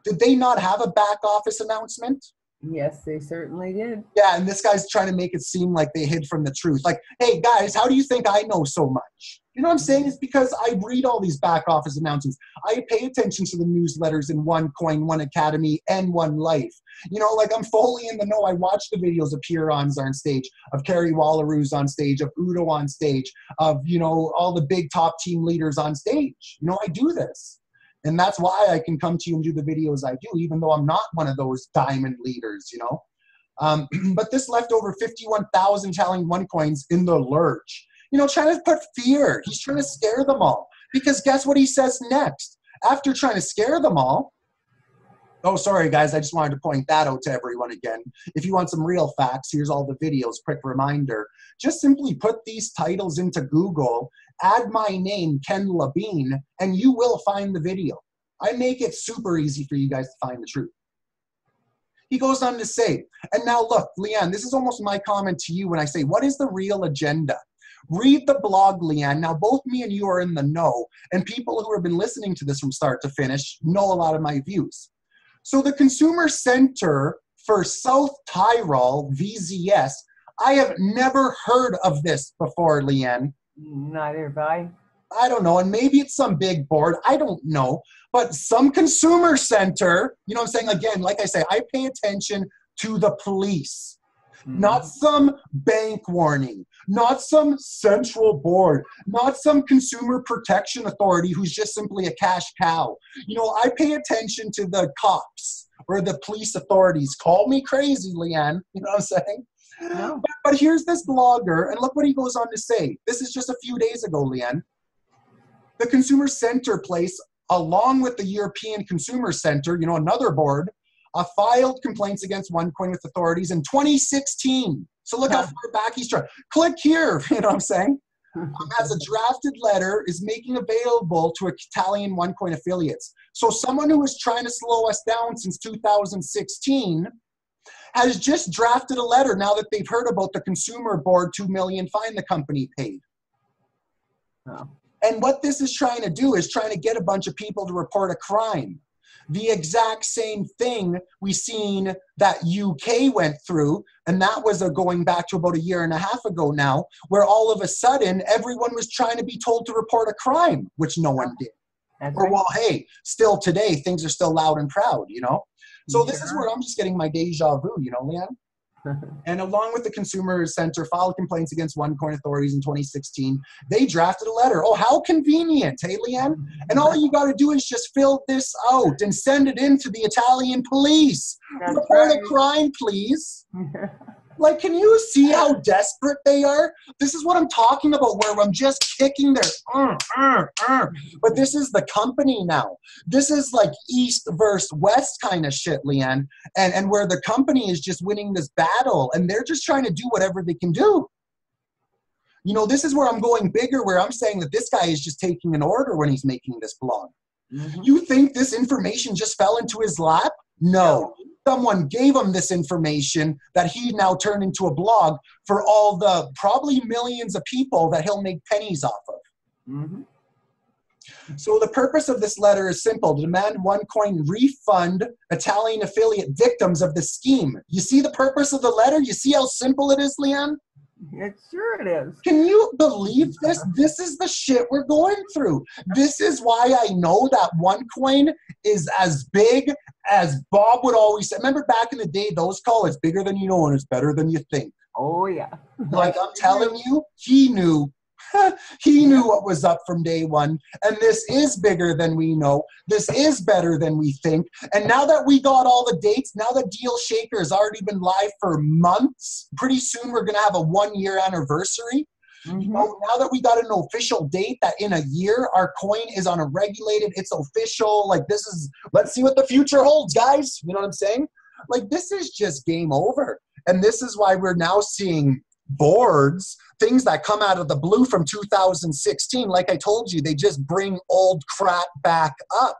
Did they not have a back office announcement? Yes, they certainly did. Yeah, and this guy's trying to make it seem like they hid from the truth. Like, hey, guys, how do you think I know so much? You know what I'm saying? It's because I read all these back office announcements. I pay attention to the newsletters in OneCoin, One Academy, and OneLife. You know, like I'm fully in the know. I watch the videos of Pierrons on stage, of Kerry Wallaroos on stage, of Urdu on stage, of, you know, all the big top team leaders on stage. You know, I do this. And that's why I can come to you and do the videos I do, even though I'm not one of those diamond leaders, you know. But this left over 51,000 Italian OneCoins in the lurch. You know, trying to put fear. He's trying to scare them all. Because guess what he says next? After trying to scare them all, oh, sorry, guys, I just wanted to point that out to everyone again. If you want some real facts, here's all the videos. Quick reminder. Just simply put these titles into Google, add my name, Ken Labine, and you will find the video. I make it super easy for you guys to find the truth. He goes on to say, and now look, Leanne, this is almost my comment to you when I say, what is the real agenda? Read the blog, Leanne. Now, both me and you are in the know, and people who have been listening to this from start to finish know a lot of my views. So the Consumer Center for South Tyrol, VZS, I have never heard of this before, Leanne. Neither have I. I don't know, and maybe it's some big board, I don't know, but some consumer center, you know what I'm saying? Again, like I say, I pay attention to the police, not some bank warning, not some central board, not some consumer protection authority who's just simply a cash cow. You know, I pay attention to the cops or the police authorities. Call me crazy, Leanne, you know what I'm saying? No. But here's this blogger, and look what he goes on to say. This is just a few days ago, Leanne. The Consumer Center place, along with the European Consumer Center, you know, another board, filed complaints against OneCoin with authorities in 2016. So look how far back he's trying. Click here, you know what I'm saying? As a drafted letter is making available to Italian OneCoin affiliates. So someone who was trying to slow us down since 2016 has just drafted a letter now that they've heard about the consumer board $2 million fine the company paid. Oh. And what this is trying to do is trying to get a bunch of people to report a crime. The exact same thing we seen that UK went through, and that was going back to about 1.5 years ago now, where all of a sudden everyone was trying to be told to report a crime, which no one did. That's Or right. well, hey, still today, things are still loud and proud, you know? So this is where I'm just getting my deja vu, you know, Leanne? And along with the Consumer Center filed complaints against OneCoin authorities in 2016, they drafted a letter. Oh, how convenient, hey, Leanne? And all you got to do is just fill this out and send it in to the Italian police. That's Report right. a crime, please. Like, can you see how desperate they are? This is what I'm talking about, where I'm just kicking their But this is the company now. This is like East versus West kind of shit, Leanne. And where the company is just winning this battle, and they're just trying to do whatever they can do. You know, this is where I'm going bigger, where I'm saying that this guy is just taking an order when he's making this blog. You think this information just fell into his lap? No. Someone gave him this information that he now turned into a blog for all the probably millions of people that he'll make pennies off of. So the purpose of this letter is simple: to demand OneCoin refund Italian affiliate victims of the scheme. You see the purpose of the letter? You see how simple it is, Leanne? Sure it is. Can you believe this? This is the shit we're going through. This is why I know that OneCoin is as big as Bob would always say. Remember back in the day, those call it's bigger than you know and it's better than you think. Oh, yeah. Like I'm telling you, he knew. He knew what was up from day one. And this is bigger than we know. This is better than we think. And now that we got all the dates, now that Deal Shaker has already been live for months, pretty soon we're going to have a 1-year anniversary. You know, now that we got an official date that in a year our coin is on a regulated, it's official. Like this is, let's see what the future holds, guys. You know what I'm saying? Like this is just game over. And this is why we're now seeing boards, things that come out of the blue from 2016. Like I told you, they just bring old crap back up.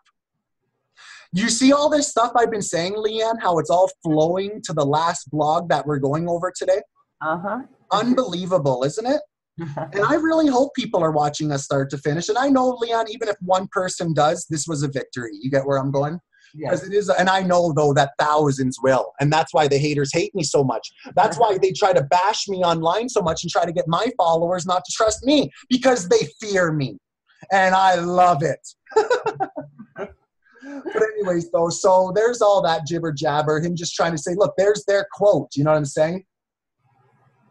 You see all this stuff I've been saying, Leanne, how it's all flowing to the last blog that we're going over today? Uh-huh. Unbelievable, isn't it? And I really hope people are watching us start to finish. And I know, Leanne, even if one person does, this was a victory. You get where I'm going? Because it is, and I know, though, that thousands will. And that's why the haters hate me so much. That's why they try to bash me online so much and try to get my followers not to trust me, because they fear me. And I love it. But anyways, though, so there's all that jibber jabber, him just trying to say, look, there's their quote. You know what I'm saying?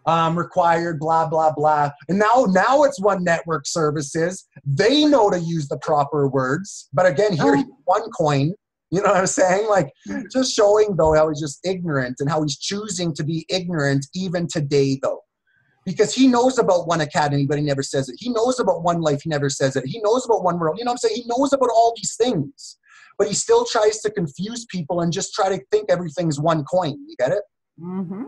Required, blah, blah, blah. And now it's One Network Services. They know to use the proper words. But again, here, OneCoin, you know what I'm saying? Like, just showing, though, how he's just ignorant and how he's choosing to be ignorant even today, though. Because he knows about One Academy, but he never says it. He knows about OneLife, he never says it. He knows about One World, you know what I'm saying? He knows about all these things. But he still tries to confuse people and just try to think everything's one coin. You get it? Mm-hmm.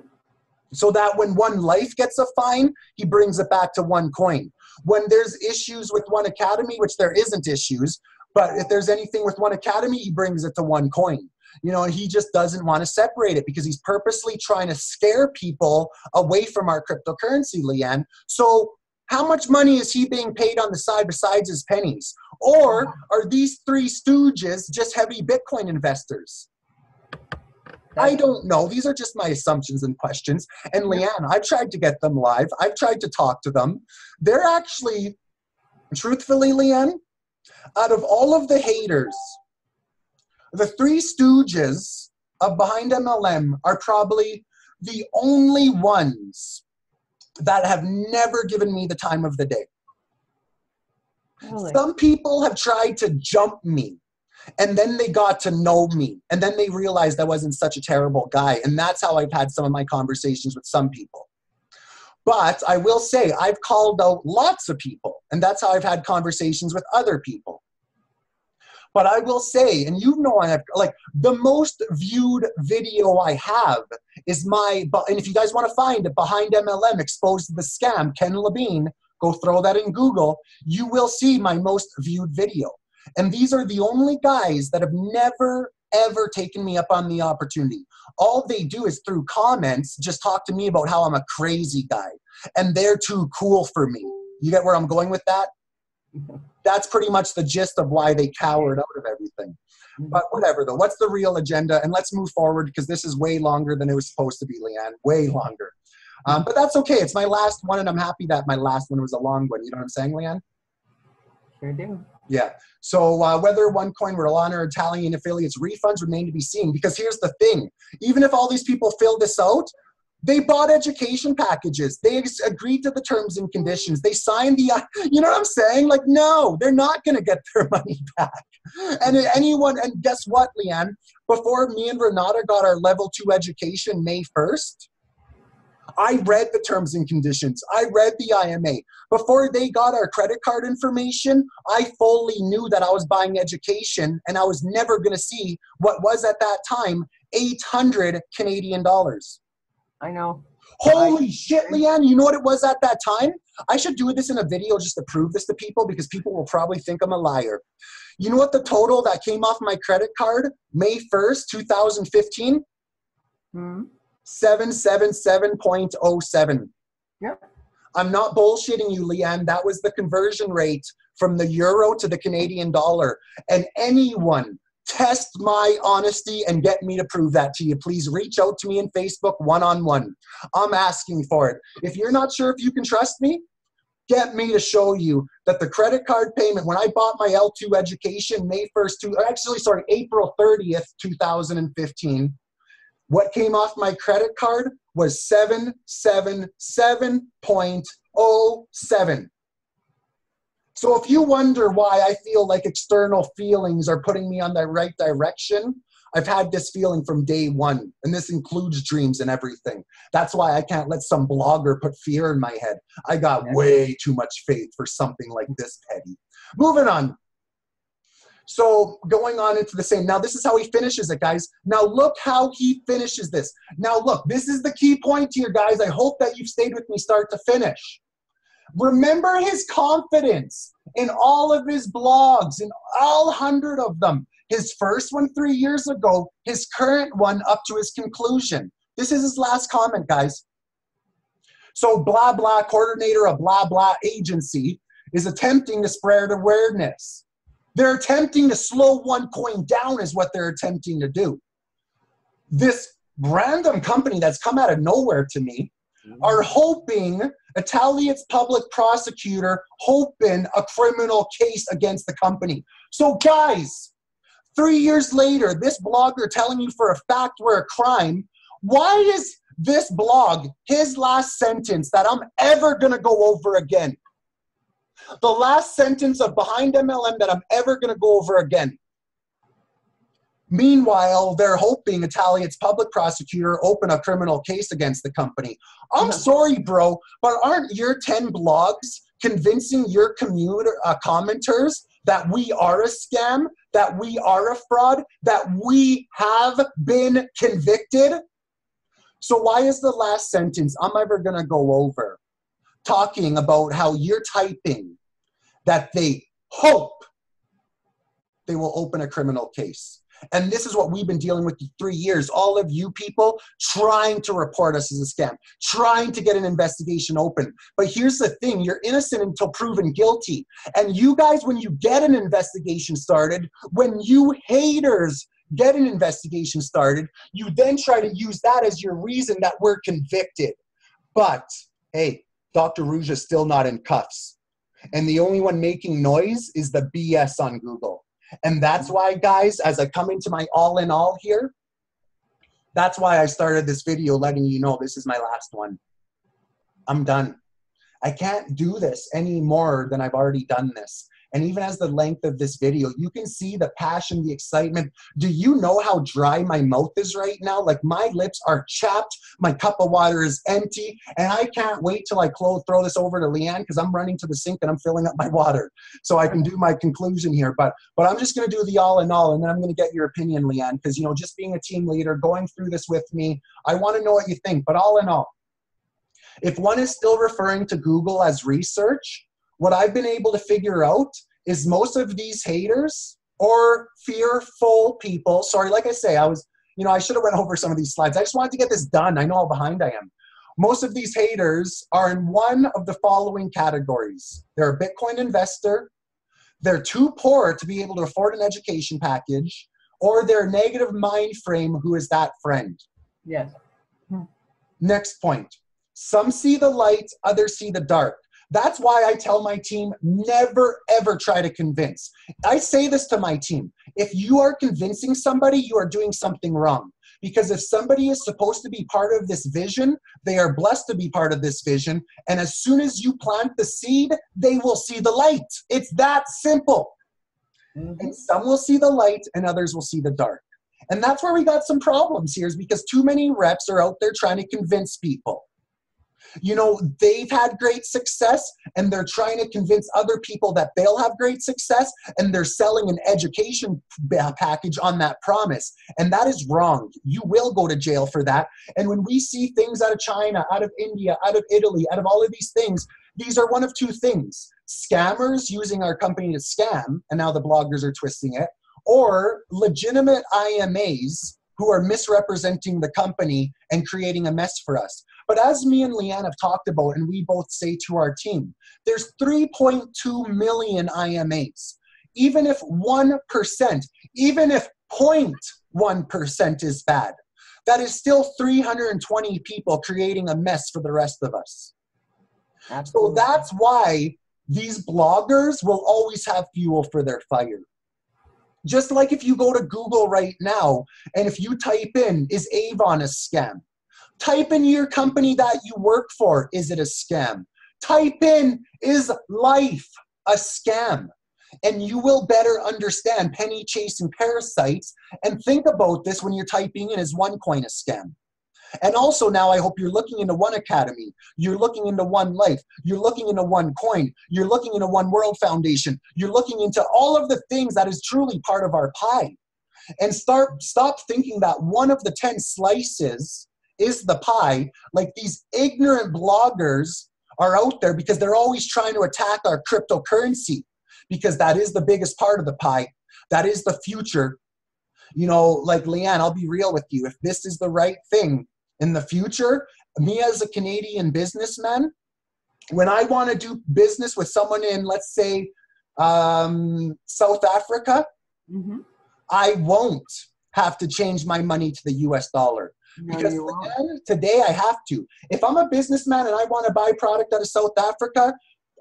So that when OneLife gets a fine, he brings it back to OneCoin. When there's issues with One Academy, which there isn't issues, but if there's anything with One Academy, he brings it to OneCoin. You know, and he just doesn't want to separate it because he's purposely trying to scare people away from our cryptocurrency, Leanne. So how much money is he being paid on the side besides his pennies? Or are these three stooges just heavy Bitcoin investors? I don't know. These are just my assumptions and questions. And Leanne, I've tried to get them live. I've tried to talk to them. They're actually, truthfully, Leanne, out of all of the haters, the three stooges of behind MLM are probably the only ones that have never given me the time of the day. Really? Some people have tried to jump me, and then they got to know me, and then they realized I wasn't such a terrible guy. And that's how I've had some of my conversations with some people. But I will say I've called out lots of people, and that's how I've had conversations with other people. But I will say, and you know, I have, like, the most viewed video I have is and if you guys want to find it, Behind MLM Exposed the Scam, Ken Levine, go throw that in Google, you will see my most viewed video. And these are the only guys that have never, ever taken me up on the opportunity. All they do is through comments, just talk to me about how I'm a crazy guy. And they're too cool for me. You get where I'm going with that? That's pretty much the gist of why they cowered out of everything. But whatever, though. What's the real agenda? And let's move forward because this is way longer than it was supposed to be, Leanne. Way longer. But that's okay. It's my last one, and I'm happy that my last one was a long one. You know what I'm saying, Leanne? Sure do. Yeah. So whether OneCoin will honor Italian affiliates refunds remain to be seen. Because here's the thing. Even if all these people fill this out, they bought education packages. They agreed to the terms and conditions. They signed the, you know what I'm saying? Like, no, they're not going to get their money back. And and guess what, Leanne? Before me and Renata got our level 2 education May 1st, I read the terms and conditions. I read the IMA. Before they got our credit card information, I fully knew that I was buying education and I was never going to see what was at that time 800 Canadian dollars. I know. Holy shit, Leanne, you know what it was at that time? I should do this in a video just to prove this to people because people will probably think I'm a liar. You know what the total that came off my credit card May 1st, 2015? 777.07. Yep. I'm not bullshitting you, Leanne. That was the conversion rate from the euro to the Canadian dollar. And anyone test my honesty and get me to prove that to you. Please reach out to me in Facebook one-on-one. I'm asking for it. If you're not sure if you can trust me, get me to show you that the credit card payment, when I bought my L2 education May 1st, April 30th, 2015, what came off my credit card was 777.07. So if you wonder why I feel like external feelings are putting me on the right direction, I've had this feeling from day one, and this includes dreams and everything. That's why I can't let some blogger put fear in my head. I got way too much faith for something like this petty. Moving on. So going on into the same. Now this is how he finishes it, guys. Now look how he finishes this. Now look, this is the key point here, guys. I hope that you've stayed with me start to finish. Remember his confidence in all of his blogs, in all 100 of them. His first one 3 years ago, his current one up to his conclusion. This is his last comment, guys. So blah, blah, coordinator of blah, blah agency is attempting to spread awareness. They're attempting to slow OneCoin down is what they're attempting to do. This random company that's come out of nowhere to me are hoping, Italia's public prosecutor hoping a criminal case against the company. So guys, 3 years later, this blogger telling you for a fact we're a crime, why is this blog his last sentence that I'm ever going to go over again? The last sentence of Behind MLM that I'm ever going to go over again. Meanwhile, they're hoping Italia's public prosecutor open a criminal case against the company. I'm sorry, bro, but aren't your 10 blogs convincing your commenters that we are a scam, that we are a fraud, that we have been convicted? So why is the last sentence I'm ever going to go over talking about how you're typing that they hope they will open a criminal case? And this is what we've been dealing with for 3 years. All of you people trying to report us as a scam, trying to get an investigation open. But here's the thing, you're innocent until proven guilty. And you guys, when you get an investigation started, when you haters get an investigation started, you then try to use that as your reason that we're convicted. But hey, Dr. Rouge is still not in cuffs. And the only one making noise is the BS on Google. And that's why, guys, as I come into my all in all here, that's why I started this video letting you know this is my last one. I'm done. I can't do this any more than I've already done this. And even as the length of this video, you can see the passion, the excitement. Do you know how dry my mouth is right now? Like my lips are chapped, my cup of water is empty, and I can't wait till I throw this over to Leanne because I'm running to the sink and I'm filling up my water so I can do my conclusion here. But I'm just going to do the all in all, and then I'm going to get your opinion, Leanne, because, you know, just being a team leader, going through this with me, I want to know what you think. But all in all, if one is still referring to Google as research, what I've been able to figure out is most of these haters or fearful people, sorry, like I say, I should have went over some of these slides. I just wanted to get this done. I know how behind I am. Most of these haters are in one of the following categories. They're a Bitcoin investor, they're too poor to be able to afford an education package, or they're a negative mind frame who is that friend. Yes. Next point. Some see the light, others see the dark. That's why I tell my team, never, ever try to convince. I say this to my team. If you are convincing somebody, you are doing something wrong. Because if somebody is supposed to be part of this vision, they are blessed to be part of this vision. And as soon as you plant the seed, they will see the light. It's that simple. And some will see the light and others will see the dark. And that's where we got some problems here, is because too many reps are out there trying to convince people. You know, they've had great success and they're trying to convince other people that they'll have great success, and they're selling an education package on that promise. And that is wrong. You will go to jail for that. And when we see things out of China, out of India, out of Italy, out of all of these things, these are one of two things. Scammers using our company to scam, and now the bloggers are twisting it, or legitimate IMAs who are misrepresenting the company and creating a mess for us. But as me and Leanne have talked about, and we both say to our team, there's 3.2 million IMAs. Even if 1%, even if 0.1% is bad, that is still 320 people creating a mess for the rest of us. Absolutely. So that's why these bloggers will always have fuel for their fire. Just like if you go to Google right now, and if you type in, is Avon a scam? Type in your company that you work for, is it a scam? Type in, is life a scam? And you will better understand penny chasing parasites, and think about this when you're typing in, is OneCoin a scam? And also now I hope you're looking into One Academy, you're looking into OneLife, you're looking into OneCoin, you're looking into One World Foundation, you're looking into all of the things that is truly part of our pie. And stop thinking that one of the 10 slices is the pie, like these ignorant bloggers are out there because they're always trying to attack our cryptocurrency, because that is the biggest part of the pie. That is the future. You know, like Leanne, I'll be real with you. If this is the right thing in the future, me as a Canadian businessman, when I want to do business with someone in, let's say, South Africa, I won't have to change my money to the US dollar. No, Because you won't. today I have to. If I'm a businessman and I want to buy product out of South Africa,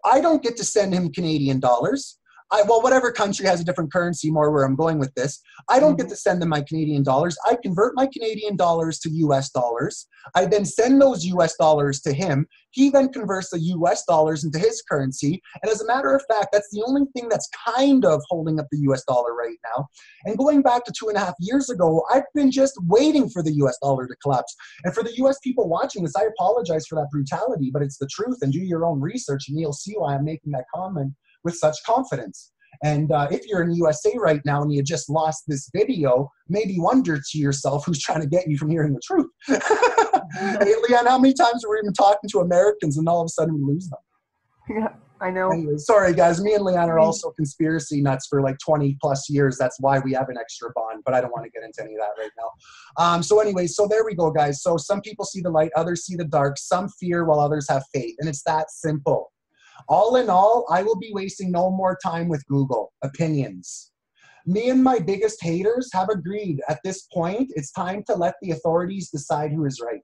I don't get to send him Canadian dollars. Well, whatever country has a different currency, more where I'm going with this, I don't get to send them my Canadian dollars. I convert my Canadian dollars to US dollars. I then send those US dollars to him. He then converts the US dollars into his currency. And as a matter of fact, that's the only thing that's kind of holding up the US dollar right now. And going back to 2.5 years ago, I've been just waiting for the US dollar to collapse. And for the US people watching this, I apologize for that brutality, but it's the truth. And do your own research and you'll see why I'm making that comment with such confidence. And if you're in the USA right now and you just lost this video, maybe wonder to yourself who's trying to get you from hearing the truth. Hey, Leanne, how many times are we even talking to Americans and all of a sudden we lose them? Yeah, I know. Anyway, sorry, guys. Me and Leanne are also conspiracy nuts for like 20 plus years. That's why we have an extra bond, but I don't want to get into any of that right now. So anyway, so there we go, guys. So some people see the light, others see the dark, some fear while others have faith. And it's that simple. All in all, I will be wasting no more time with Google opinions. Me and my biggest haters have agreed at this point, it's time to let the authorities decide who is right.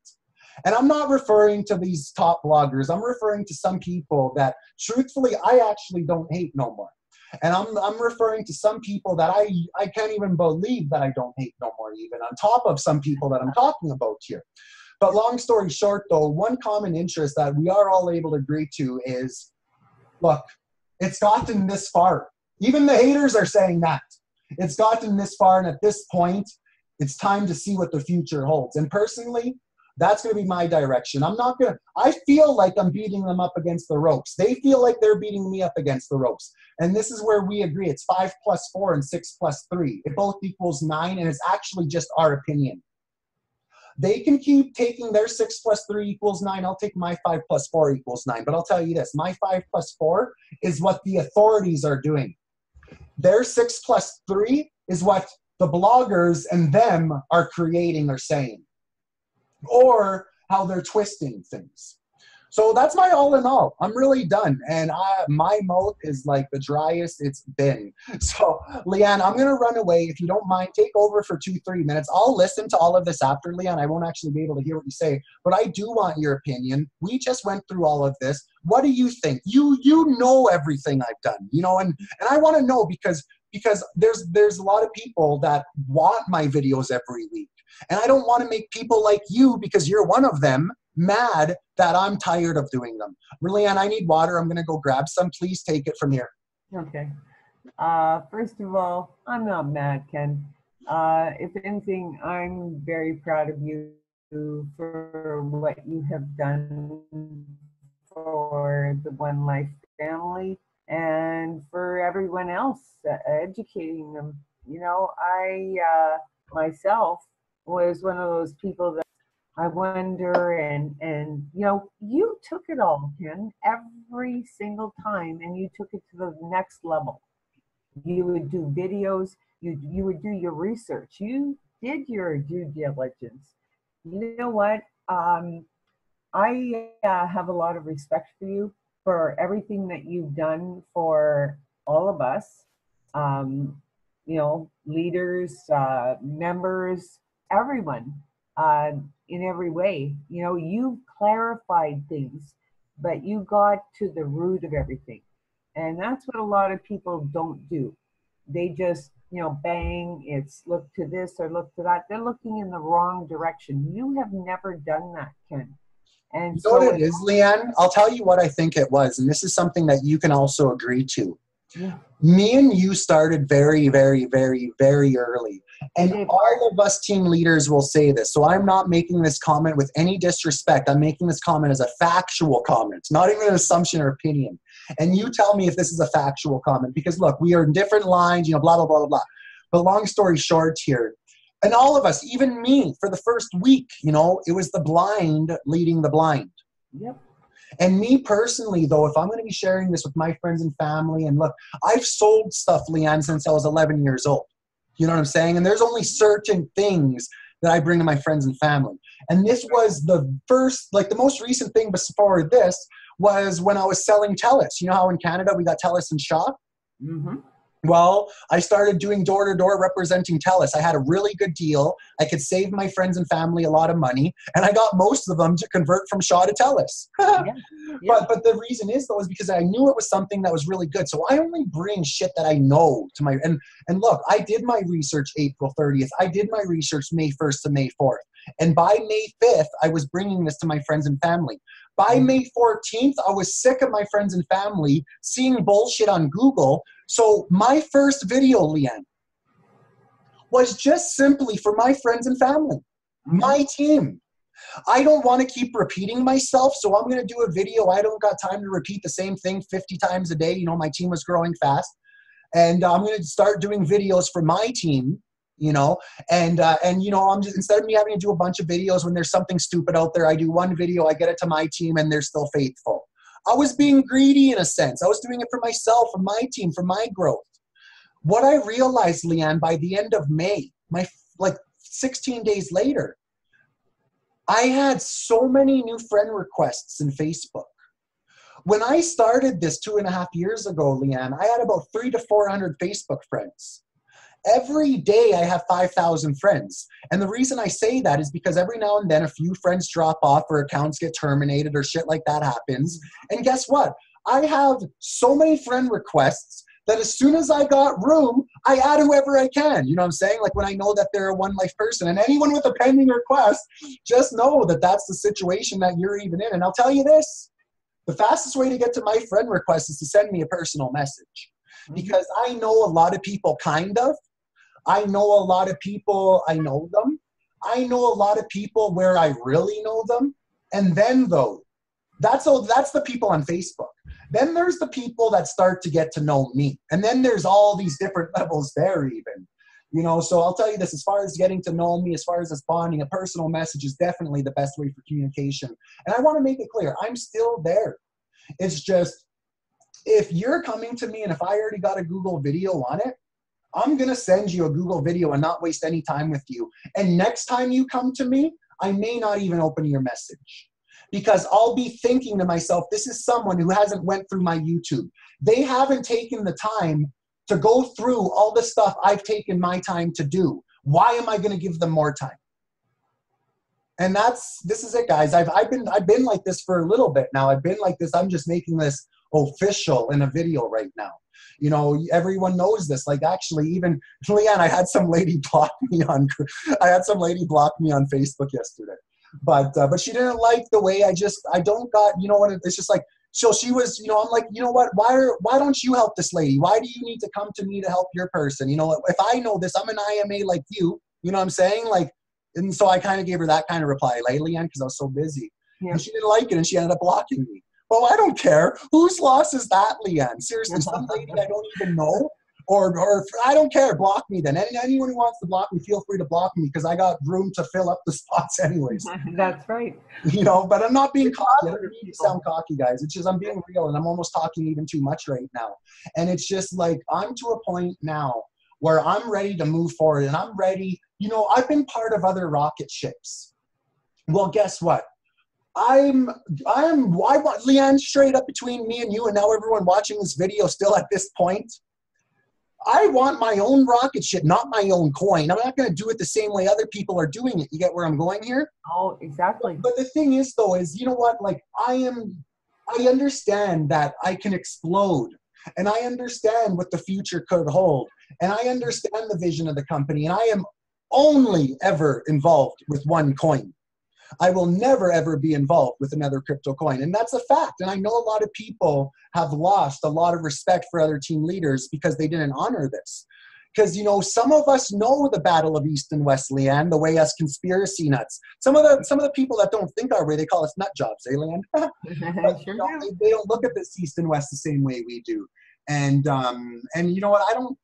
And I'm not referring to these top bloggers. I'm referring to some people that, truthfully, I actually don't hate no more. And I'm referring to some people that I can't even believe that I don't hate no more, even on top of some people that I'm talking about here. But long story short, though, one common interest that we are all able to agree to is, look, it's gotten this far. Even the haters are saying that. It's gotten this far, and at this point, it's time to see what the future holds. And personally, that's going to be my direction. I feel like I'm beating them up against the ropes. They feel like they're beating me up against the ropes. And this is where we agree. It's 5 plus 4 and 6 plus 3. It both equals 9, and it's actually just our opinion. They can keep taking their 6 plus 3 equals 9. I'll take my 5 plus 4 equals 9. But I'll tell you this, my 5 plus 4 is what the authorities are doing. Their 6 plus 3 is what the bloggers and them are creating or saying, or how they're twisting things. So that's my all in all. I'm really done. And my mouth is like the driest it's been. So, Leanne, I'm going to run away. If you don't mind, take over for 2-3 minutes. I'll listen to all of this after, Leanne. I won't actually be able to hear what you say, but I do want your opinion. We just went through all of this. What do you think? You know everything I've done, you know, and I want to know because there's a lot of people that want my videos every week. And I don't want to make people like you, because you're one of them, mad that I'm tired of doing them. Leanne, I need water. I'm going to go grab some. Please take it from here. Okay. First of all, I'm not mad, Ken. If anything, I'm very proud of you for what you have done for the OneLife family and for everyone else, educating them. You know, I myself was one of those people that I wonder, and you know, you took it all, Ken, every single time, and you took it to the next level. You would do videos, you would do your research, you did your due diligence. You know what? I have a lot of respect for you for everything that you've done for all of us. You know, leaders, members, everyone. In every way, you know, you clarified things, but you got to the root of everything. And that's what a lot of people don't do. They just, you know, bang, it's look to this or look to that. They're looking in the wrong direction. You have never done that, Ken. And you know what it is, Leanne? I'll tell you what I think it was. And this is something that you can also agree to. Yeah. Me and you started very, very, very, very early. And all of us team leaders will say this. So I'm not making this comment with any disrespect. I'm making this comment as a factual comment, not even an assumption or opinion. And you tell me if this is a factual comment, because look, we are in different lines, you know, blah, blah, blah, blah, blah. But long story short here, and all of us, even me, for the first week, you know, it was the blind leading the blind. Yep. And me personally, though, if I'm going to be sharing this with my friends and family, and look, I've sold stuff, Leanne, since I was 11 years old. You know what I'm saying? And there's only certain things that I bring to my friends and family. And this was the first, like the most recent thing before this was when I was selling TELUS. You know how in Canada we got TELUS and Shop? Mm-hmm. Well, I started doing door-to-door representing TELUS. I had a really good deal. I could save my friends and family a lot of money, and I got most of them to convert from Shaw to TELUS. But the reason is, though, is because I knew it was something that was really good. So I only bring shit that I know to my, and look, I did my research April 30th. I did my research May 1st to May 4th. And by May 5th, I was bringing this to my friends and family. By May 14th, I was sick of my friends and family seeing bullshit on Google. So my first video, Leanne, was just simply for my friends and family, my team. I don't want to keep repeating myself, so I'm going to do a video. I don't got time to repeat the same thing 50 times a day. You know, my team was growing fast. And I'm going to start doing videos for my team, you know, and you know, I'm just, instead of me having to do a bunch of videos when there's something stupid out there, I do one video, I get it to my team, and they're still faithful. I was being greedy in a sense. I was doing it for myself, for my team, for my growth. What I realized, Leanne, by the end of May, like 16 days later, I had so many new friend requests in Facebook. When I started this 2.5 years ago, Leanne, I had about 300 to 400 Facebook friends. Every day I have 5,000 friends. And the reason I say that is because every now and then a few friends drop off or accounts get terminated or shit like that happens. And guess what? I have so many friend requests that as soon as I got room, I add whoever I can. You know what I'm saying? Like when I know that they're a OneLife person, and anyone with a pending request, just know that that's the situation that you're even in. And I'll tell you this, the fastest way to get to my friend request is to send me a personal message, because I know a lot of people kind of. I know a lot of people, I know them. I know a lot of people where I really know them. And then though, that's the people on Facebook. Then there's the people that start to get to know me. And then there's all these different levels there even. You know, so I'll tell you this, as far as getting to know me, as far as us bonding, a personal message is definitely the best way for communication. And I want to make it clear, I'm still there. It's just, if you're coming to me and if I already got a Google video on it, I'm going to send you a Google video and not waste any time with you. And next time you come to me, I may not even open your message, because I'll be thinking to myself, this is someone who hasn't went through my YouTube. They haven't taken the time to go through all the stuff I've taken my time to do. Why am I going to give them more time? And this is it, guys. I've been like this for a little bit now. I've been like this. I'm just making this official in a video right now. You know, everyone knows this. Like, actually, even Leanne, I had some lady block me on Facebook yesterday, but she didn't like the way I don't got, you know what? It's just like, so she was, you know, I'm like, you know what? Why don't you help this lady? Why do you need to come to me to help your person? You know, if I know this, I'm an IMA like you. You know what I'm saying? Like, and so I kind of gave her that kind of reply, like, Leanne, because I was so busy, and she didn't like it, and she ended up blocking me. Well, I don't care. Whose loss is that, Leanne? Seriously, some lady I don't even know, or I don't care. Block me then. Anyone who wants to block me, feel free to block me, because I got room to fill up the spots anyways. That's right. You know, but I'm not being cocky. I don't need to sound cocky, guys. It's just I'm being real, and I'm almost talking even too much right now. And it's just like, I'm to a point now where I'm ready to move forward, and I'm ready. You know, I've been part of other rocket ships. Well, guess what? I want, Leanne, straight up between me and you, and now everyone watching this video still at this point, I want my own rocket ship, not my own coin. I'm not going to do it the same way other people are doing it. You get where I'm going here? Oh, exactly. But the thing is, though, is, you know what? Like, I understand that I can explode, and I understand what the future could hold, and I understand the vision of the company, and I am only ever involved with OneCoin. I will never, ever be involved with another crypto coin. And that's a fact. And I know a lot of people have lost a lot of respect for other team leaders because they didn't honor this. Because, you know, some of us know the battle of East and West, Leanne, the way us conspiracy nuts. Some of the people that don't think our way, they call us nut jobs, eh, Leanne? But, Sure, you know, they don't look at this East and West the same way we do. And you know what, I don't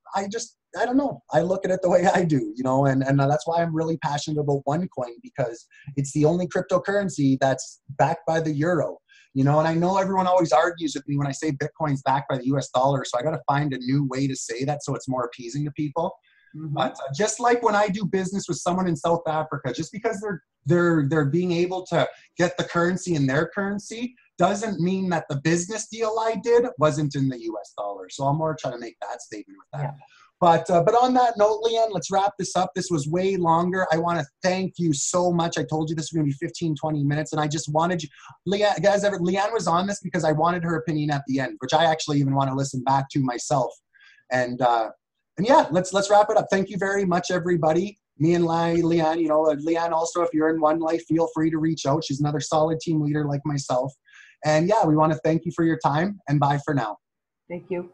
know. I look at it the way I do, you know, and that's why I'm really passionate about OneCoin, because it's the only cryptocurrency that's backed by the euro. you know, and I know everyone always argues with me when I say Bitcoin's backed by the US dollar. So I got to find a new way to say that so it's more appeasing to people. But just like when I do business with someone in South Africa, just because they're being able to get the currency in their currency doesn't mean that the business deal I did wasn't in the US dollar. So I'm more trying to make that statement with that. Yeah. But on that note, Leanne, let's wrap this up. This was way longer. I want to thank you so much. I told you this was going to be 15, 20 minutes, and I just wanted you, Leanne, guys, Leanne was on this because I wanted her opinion at the end, which I actually even want to listen back to myself. And yeah, let's wrap it up. Thank you very much, everybody. Me and Leanne, you know, Leanne also, if you're in OneLife, feel free to reach out. She's another solid team leader like myself. And yeah, we want to thank you for your time, and bye for now. Thank you.